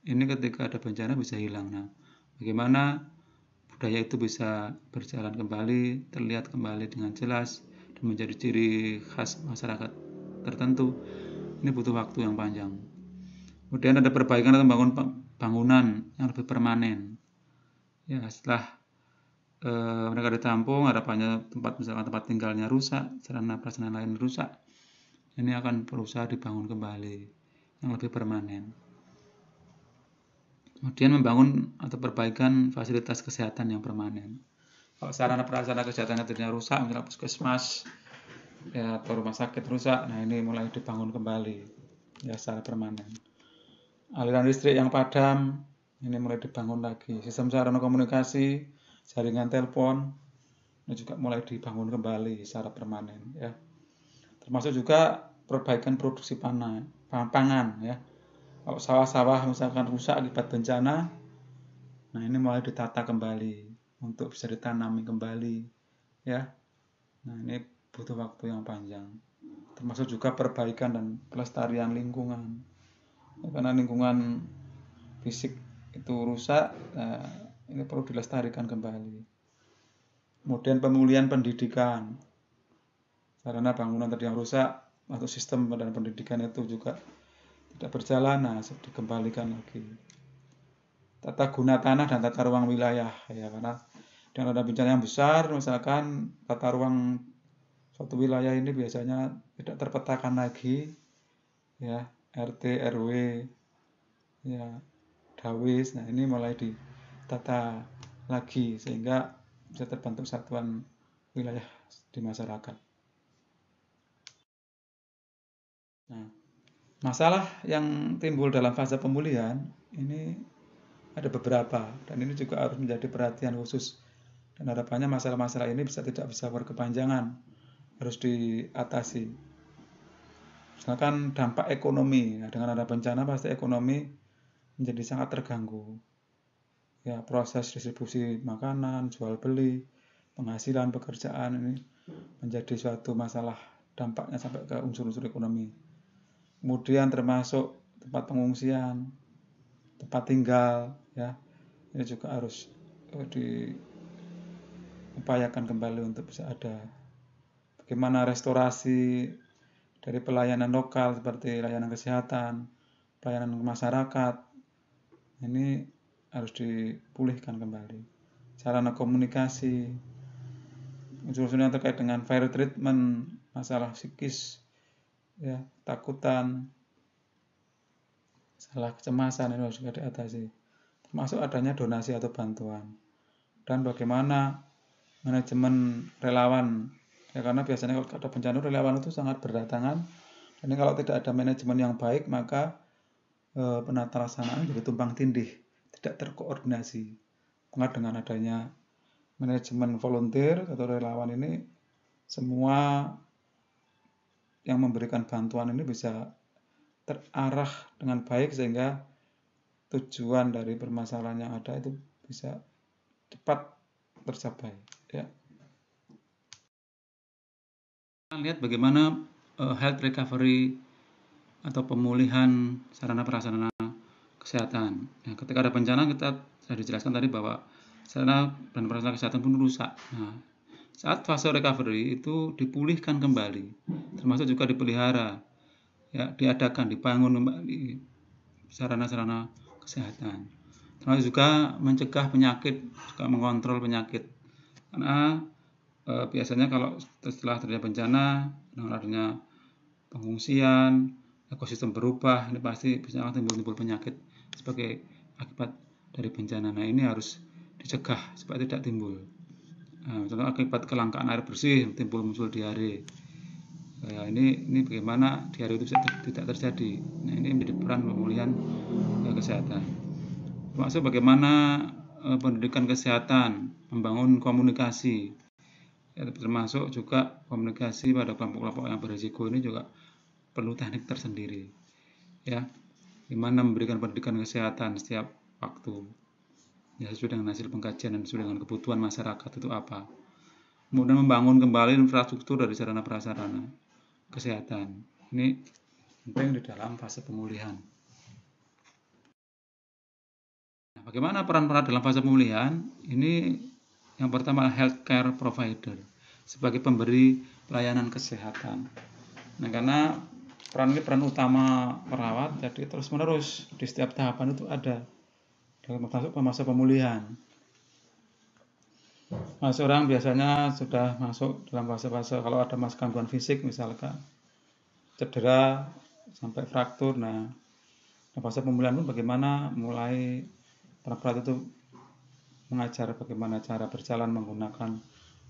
ini ketika ada bencana bisa hilang. Nah, bagaimana budaya itu bisa berjalan kembali, terlihat kembali dengan jelas dan menjadi ciri khas masyarakat tertentu, ini butuh waktu yang panjang. Kemudian ada perbaikan atau membangun bangunan yang lebih permanen. Ya, setelah mereka ditampung, harapannya misalkan tempat tinggalnya rusak, sarana prasarana lain rusak, ini akan berusaha dibangun kembali yang lebih permanen. Kemudian membangun atau perbaikan fasilitas kesehatan yang permanen. Kalau sarana prasarana kesehatan tadinya rusak, misalnya puskesmas ya, atau rumah sakit rusak, nah ini mulai dibangun kembali ya secara permanen. Aliran listrik yang padam ini mulai dibangun lagi. Sistem sarana komunikasi, jaringan telepon ini juga mulai dibangun kembali secara permanen, ya. Termasuk juga perbaikan produksi pangan, ya. Kalau sawah-sawah misalkan rusak akibat bencana, nah ini mulai ditata kembali untuk bisa ditanami kembali, ya. Nah, ini butuh waktu yang panjang. Termasuk juga perbaikan dan pelestarian lingkungan. Ya, karena lingkungan fisik itu rusak, nah, ini perlu dilestarikan kembali. Kemudian pemulihan pendidikan. Karena bangunan tadi yang rusak atau sistem dan pendidikan itu juga tidak berjalan, nah dikembalikan lagi. Tata guna tanah dan tata ruang wilayah, ya, karena dengan ada bencana yang besar, misalkan tata ruang suatu wilayah ini biasanya tidak terpetakan lagi, ya, RT, RW, ya, Dawis. Nah, ini mulai ditata lagi sehingga bisa terbentuk satuan wilayah di masyarakat. Nah, masalah yang timbul dalam fase pemulihan ini ada beberapa, dan ini juga harus menjadi perhatian khusus, dan harapannya masalah-masalah ini tidak bisa berkepanjangan, harus diatasi. Misalkan dampak ekonomi, nah, dengan ada bencana pasti ekonomi menjadi sangat terganggu. Ya, proses distribusi makanan, jual beli, penghasilan, pekerjaan ini menjadi suatu masalah, dampaknya sampai ke unsur-unsur ekonomi. Kemudian termasuk tempat pengungsian, tempat tinggal, ya, ini juga harus diupayakan kembali untuk bisa ada. Bagaimana restorasi dari pelayanan lokal seperti layanan kesehatan, pelayanan masyarakat, ini harus dipulihkan kembali. Sarana komunikasi, unsur-unsur yang terkait dengan fire treatment, masalah psikis, ya, takutan, masalah kecemasan ini harus juga diatasi, termasuk adanya donasi atau bantuan, dan bagaimana manajemen relawan, ya karena biasanya kalau ada bencana relawan itu sangat berdatangan, dan kalau tidak ada manajemen yang baik maka penata laksanaan jadi tumpang tindih, tidak terkoordinasi. Maka dengan adanya manajemen volunteer atau relawan ini, semua yang memberikan bantuan ini bisa terarah dengan baik sehingga tujuan dari permasalahan yang ada itu bisa cepat tercapai. Ya. Kita lihat bagaimana health recovery atau pemulihan sarana prasarana kesehatan. Nah, ketika ada bencana kita sudah dijelaskan tadi bahwa sarana dan prasarana kesehatan pun rusak. Nah, saat fase recovery itu dipulihkan kembali, termasuk juga dipelihara, ya, diadakan, dibangun kembali sarana-sarana kesehatan. Termasuk juga mencegah penyakit, juga mengontrol penyakit. Karena biasanya kalau setelah terjadi bencana, dengan adanya pengungsian, ekosistem berubah, ini pasti bisa timbul penyakit sebagai akibat dari bencana. Nah, ini harus dicegah supaya tidak timbul. Nah, contoh akibat kelangkaan air bersih muncul diare. Ya, ini bagaimana diare itu tidak terjadi. Nah, ini menjadi peran pemulihan kesehatan. Termasuk bagaimana pendidikan kesehatan, membangun komunikasi, ya, termasuk juga komunikasi pada kelompok-kelompok yang berisiko ini juga perlu teknik tersendiri, ya, gimana memberikan pendidikan kesehatan setiap waktu, ya, sesuai dengan hasil pengkajian dan sesuai dengan kebutuhan masyarakat itu apa. Kemudian membangun kembali infrastruktur dari sarana prasarana kesehatan. Ini penting di dalam fase pemulihan. Nah, bagaimana peran-peran dalam fase pemulihan? Ini yang pertama healthcare provider sebagai pemberi pelayanan kesehatan. Nah, karena peran ini peran utama perawat, jadi terus-menerus di setiap tahapan itu ada, termasuk masa pemulihan. Nah, seorang biasanya sudah masuk dalam fase-fase kalau ada gangguan fisik, misalkan cedera sampai fraktur. Nah, fase pemulihan pun bagaimana mulai perawat itu mengajar bagaimana cara berjalan menggunakan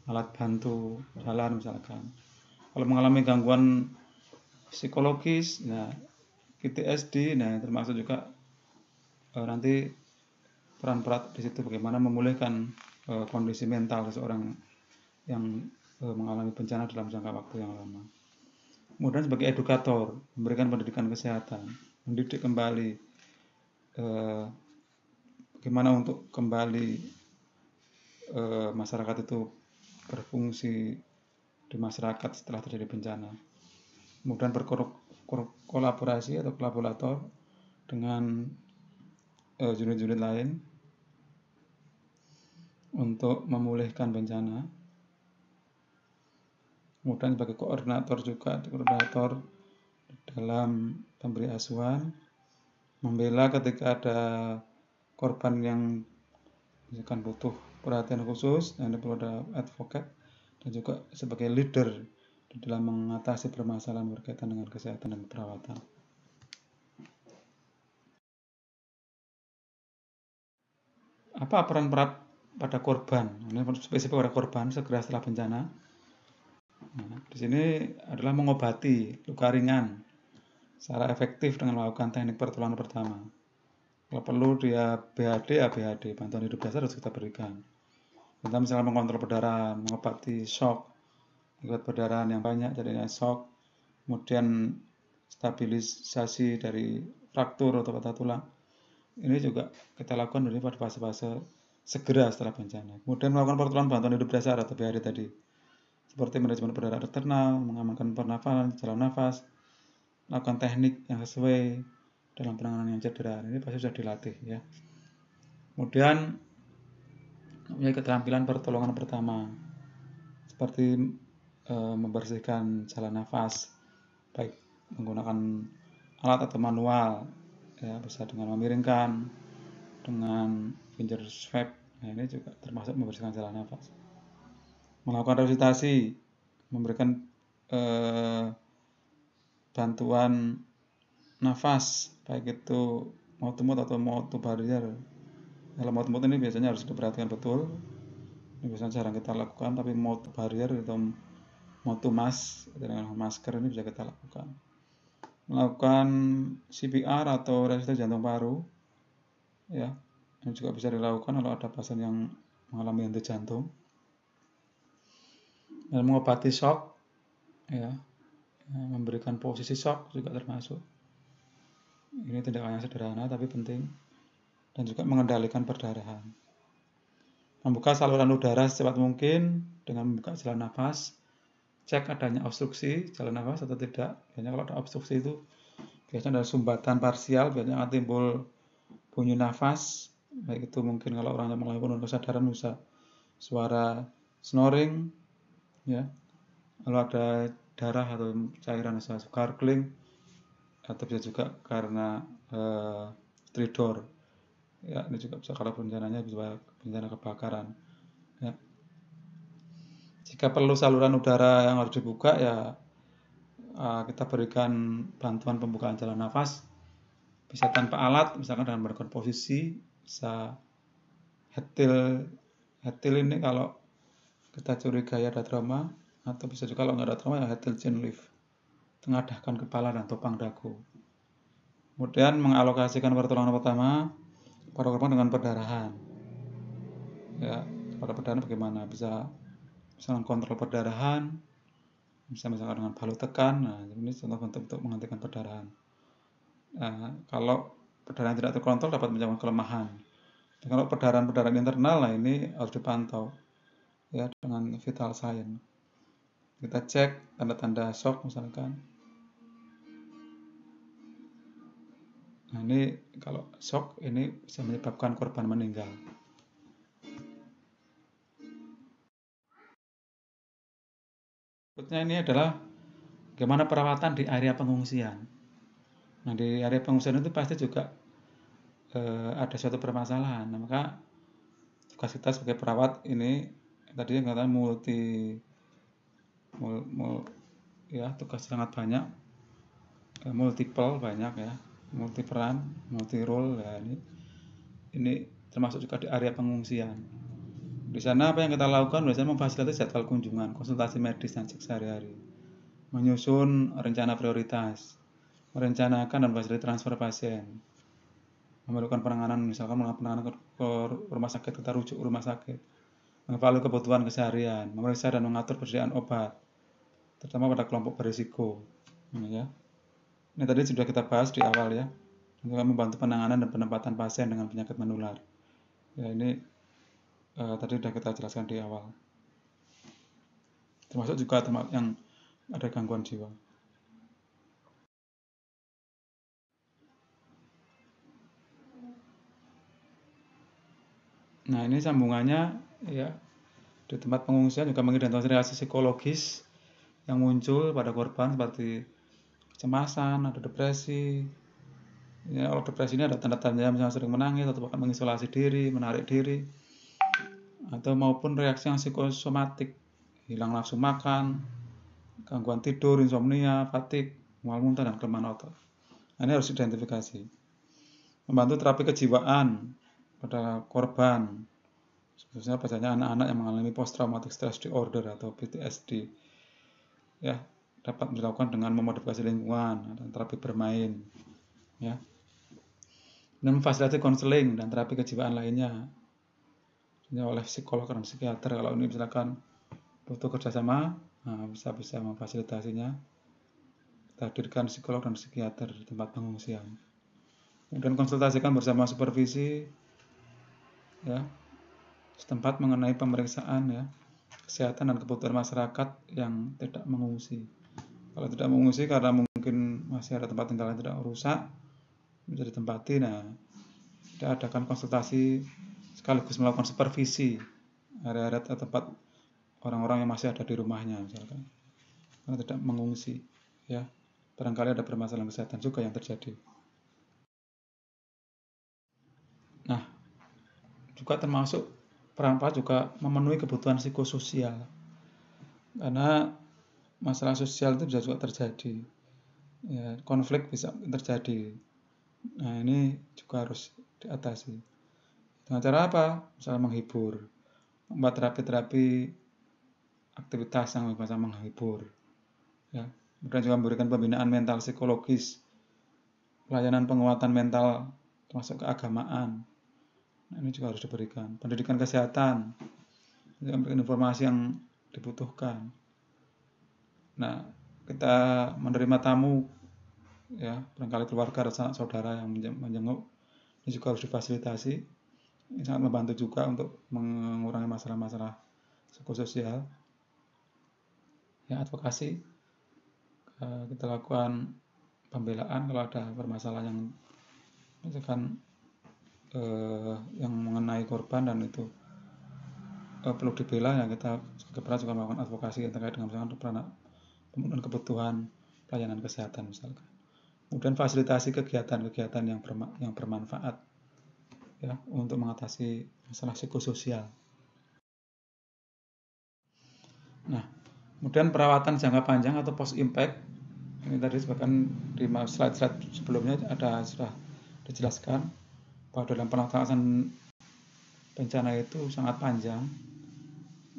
alat bantu jalan misalkan. Kalau mengalami gangguan psikologis, nah PTSD, nah termasuk juga nanti peran perawat di situ bagaimana memulihkan kondisi mental seseorang yang mengalami bencana dalam jangka waktu yang lama. Kemudian sebagai edukator, memberikan pendidikan kesehatan, mendidik kembali bagaimana untuk kembali masyarakat itu berfungsi di masyarakat setelah terjadi bencana. Kemudian berkolaborasi atau kolaborator dengan unit-unit lain untuk memulihkan bencana. Kemudian sebagai koordinator dalam pemberi asuhan, membela ketika ada korban yang misalkan butuh perhatian khusus, dan perlu ada advokat, dan juga sebagai leader di dalam mengatasi permasalahan berkaitan dengan kesehatan dan perawatan. Apa peran perawat pada korban? Ini spesifik pada korban segera setelah bencana. Nah, di sini adalah mengobati luka ringan secara efektif dengan melakukan teknik pertolongan pertama. Kalau perlu dia BHD, ya BHD, bantuan hidup dasar harus kita berikan. Kita misalnya mengontrol perdarahan, mengobati shock, akibat perdarahan yang banyak jadinya shock, kemudian stabilisasi dari fraktur atau patah tulang. Ini juga kita lakukan dari pada fase-fase segera setelah bencana. Kemudian melakukan pertolongan bantuan hidup dasar atau BHD tadi, seperti manajemen perdarahan eksternal, mengamankan pernafasan, jalan nafas, lakukan teknik yang sesuai dalam penanganan yang cedera. Ini pasti sudah dilatih, ya. Kemudian mempunyai keterampilan pertolongan pertama, seperti membersihkan jalan nafas, baik menggunakan alat atau manual, ya, bisa dengan memiringkan, dengan finger swab. Nah, ini juga termasuk membersihkan jalan nafas. Melakukan resusitasi, memberikan bantuan nafas, baik itu mouth to mouth atau mouth to barrier. Kalau mouth to mouth ini biasanya harus diperhatikan betul. Ini biasanya jarang kita lakukan, tapi mouth to barrier atau mouth to mask dengan masker ini bisa kita lakukan. Melakukan CPR atau resusitasi jantung paru, ya, ini juga bisa dilakukan kalau ada pasien yang mengalami henti jantung. Dan mengobati shock, ya, memberikan posisi shock juga termasuk. Ini tindakan yang sederhana tapi penting. Dan juga mengendalikan perdarahan. Membuka saluran udara secepat mungkin dengan membuka jalan nafas. Cek adanya obstruksi jalan nafas atau tidak. Biasanya kalau ada obstruksi itu biasanya ada sumbatan parsial, biasanya akan timbul bunyi nafas. Baik itu mungkin kalau orang yang mengalami penurunan kesadaran bisa suara snoring, ya. Kalau ada darah atau cairan misalnya gargling, atau bisa juga karena stridor, ya, ini juga bisa kalau bencananya bisa bencana kebakaran, ya. Jika perlu saluran udara yang harus dibuka, ya kita berikan bantuan pembukaan jalan nafas, bisa tanpa alat, misalkan dengan melakukan posisi, bisa head-till ini kalau kita curigai ada trauma, atau bisa juga kalau nggak ada trauma ya head-till chin lift, tengadahkan kepala dan topang dagu. Kemudian mengalokasikan pertolongan pertama pada korban dengan perdarahan. Ya, pada perdarahan bagaimana? Bisa misalkan kontrol perdarahan, bisa misalkan dengan balut tekan. Nah, ini contoh untuk menghentikan perdarahan. Nah, kalau perdarahan tidak terkontrol dapat menyebabkan kelemahan. Dan kalau perdarahan internal, nah ini harus dipantau, ya, dengan vital sign. Kita cek tanda-tanda shock misalkan. Nah, ini kalau shock ini bisa menyebabkan korban meninggal. Berikutnya ini adalah bagaimana perawatan di area pengungsian. Nah, di area pengungsian itu pasti juga ada suatu permasalahan. Nah, maka tugas kita sebagai perawat ini tadi yang katakan ya, tugas sangat banyak, multiple banyak, ya, multi peran, multi role, ya. Ini termasuk juga di area pengungsian. Di sana apa yang kita lakukan biasanya memfasilitasi jadwal kunjungan, konsultasi medis dan cek sehari-hari, menyusun rencana prioritas, merencanakan dan fasilitasi transfer pasien, memerlukan penanganan, misalkan penanganan ke rumah sakit, kita rujuk ke rumah sakit, mengevaluasi kebutuhan keseharian, memeriksa dan mengatur persediaan obat, terutama pada kelompok berisiko. Ya. Ini tadi sudah kita bahas di awal, ya, juga membantu penanganan dan penempatan pasien dengan penyakit menular. Ya, ini tadi sudah kita jelaskan di awal. Termasuk juga yang ada gangguan jiwa. Nah, ini sambungannya, ya, di tempat pengungsian juga mengidentifikasi reaksi psikologis yang muncul pada korban seperti kecemasan, ada depresi. Ya, kalau depresi ini ada tanda-tanda misalnya sering menangis atau bahkan mengisolasi diri, menarik diri, atau maupun reaksi yang psikosomatik, hilang nafsu makan, gangguan tidur, insomnia, fatigue, mual muntah, dan kelemahan otot. Nah, ini harus identifikasi. Membantu terapi kejiwaan pada korban, khususnya biasanya anak-anak yang mengalami post traumatic stress disorder atau PTSD, ya, dapat dilakukan dengan memodifikasi lingkungan dan terapi bermain, ya, dan memfasilitasi konseling dan terapi kejiwaan lainnya, ya, oleh psikolog dan psikiater. Kalau ini misalkan butuh kerjasama, nah, bisa memfasilitasinya. Kita hadirkan psikolog dan psikiater di tempat pengungsian. Kemudian konsultasikan bersama supervisi, ya, setempat mengenai pemeriksaan, ya, kesehatan dan kebutuhan masyarakat yang tidak mengungsi. Kalau tidak mengungsi karena mungkin masih ada tempat tinggal yang tidak rusak, bisa ditempati. Nah, kita adakan konsultasi sekaligus melakukan supervisi area-area tempat orang-orang yang masih ada di rumahnya, misalkan, karena tidak mengungsi, ya, barangkali ada permasalahan kesehatan juga yang terjadi. Nah, juga termasuk perawat juga memenuhi kebutuhan psikososial, karena masalah sosial itu bisa juga terjadi. ya, konflik bisa terjadi. Nah, ini juga harus diatasi. Dengan cara apa? Misalnya menghibur, membuat terapi-terapi aktivitas yang bisa menghibur, ya. Kemudian juga memberikan pembinaan mental psikologis, pelayanan penguatan mental termasuk keagamaan. Nah, ini juga harus diberikan. Pendidikan kesehatan, memberikan informasi yang dibutuhkan. Nah, kita menerima tamu, ya, barangkali keluarga dan sanak saudara yang menjenguk, ini juga harus difasilitasi. Ini sangat membantu juga untuk mengurangi masalah-masalah psikososial. Ya, advokasi, kita lakukan pembelaan kalau ada permasalahan yang misalkan yang mengenai korban dan itu perlu dibela, ya kita sebagai juga melakukan advokasi yang terkait dengan misalkan pemenuhan kebutuhan pelayanan kesehatan misalkan. Kemudian fasilitasi kegiatan-kegiatan yang bermanfaat, ya, untuk mengatasi masalah psikososial. Nah, kemudian perawatan jangka panjang atau post impact, ini tadi bahkan di slide-slide sebelumnya sudah dijelaskan bahwa dalam penanganan bencana itu sangat panjang.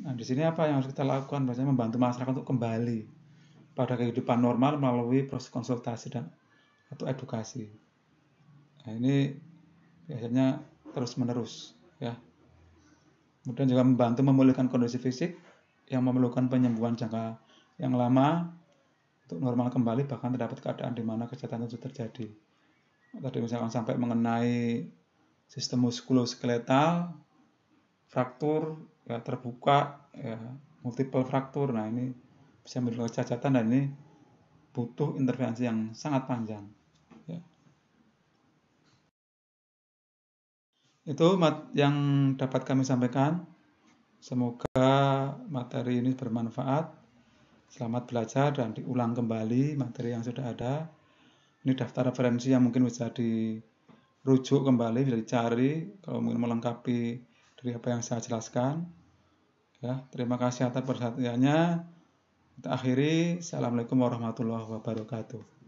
Nah, di sini apa yang harus kita lakukan? Biasanya membantu masyarakat untuk kembali pada kehidupan normal melalui proses konsultasi atau edukasi. Nah, ini biasanya terus-menerus, ya. Kemudian juga membantu memulihkan kondisi fisik yang memerlukan penyembuhan jangka yang lama untuk normal kembali, bahkan terdapat keadaan di mana kejahatan itu terjadi. Tadi misalkan sampai mengenai sistem muskuloskeletal, fraktur, ya, terbuka, ya, multiple fraktur. Nah, ini bisa menimbulkan kecacatan dan ini butuh intervensi yang sangat panjang, ya. Itu yang dapat kami sampaikan. Semoga materi ini bermanfaat. Selamat belajar dan diulang kembali materi yang sudah ada. Ini daftar referensi yang mungkin bisa dirujuk kembali, bisa dicari kalau mungkin melengkapi dari apa yang saya jelaskan. Ya, terima kasih atas perhatiannya. Kita akhiri. Assalamualaikum warahmatullahi wabarakatuh.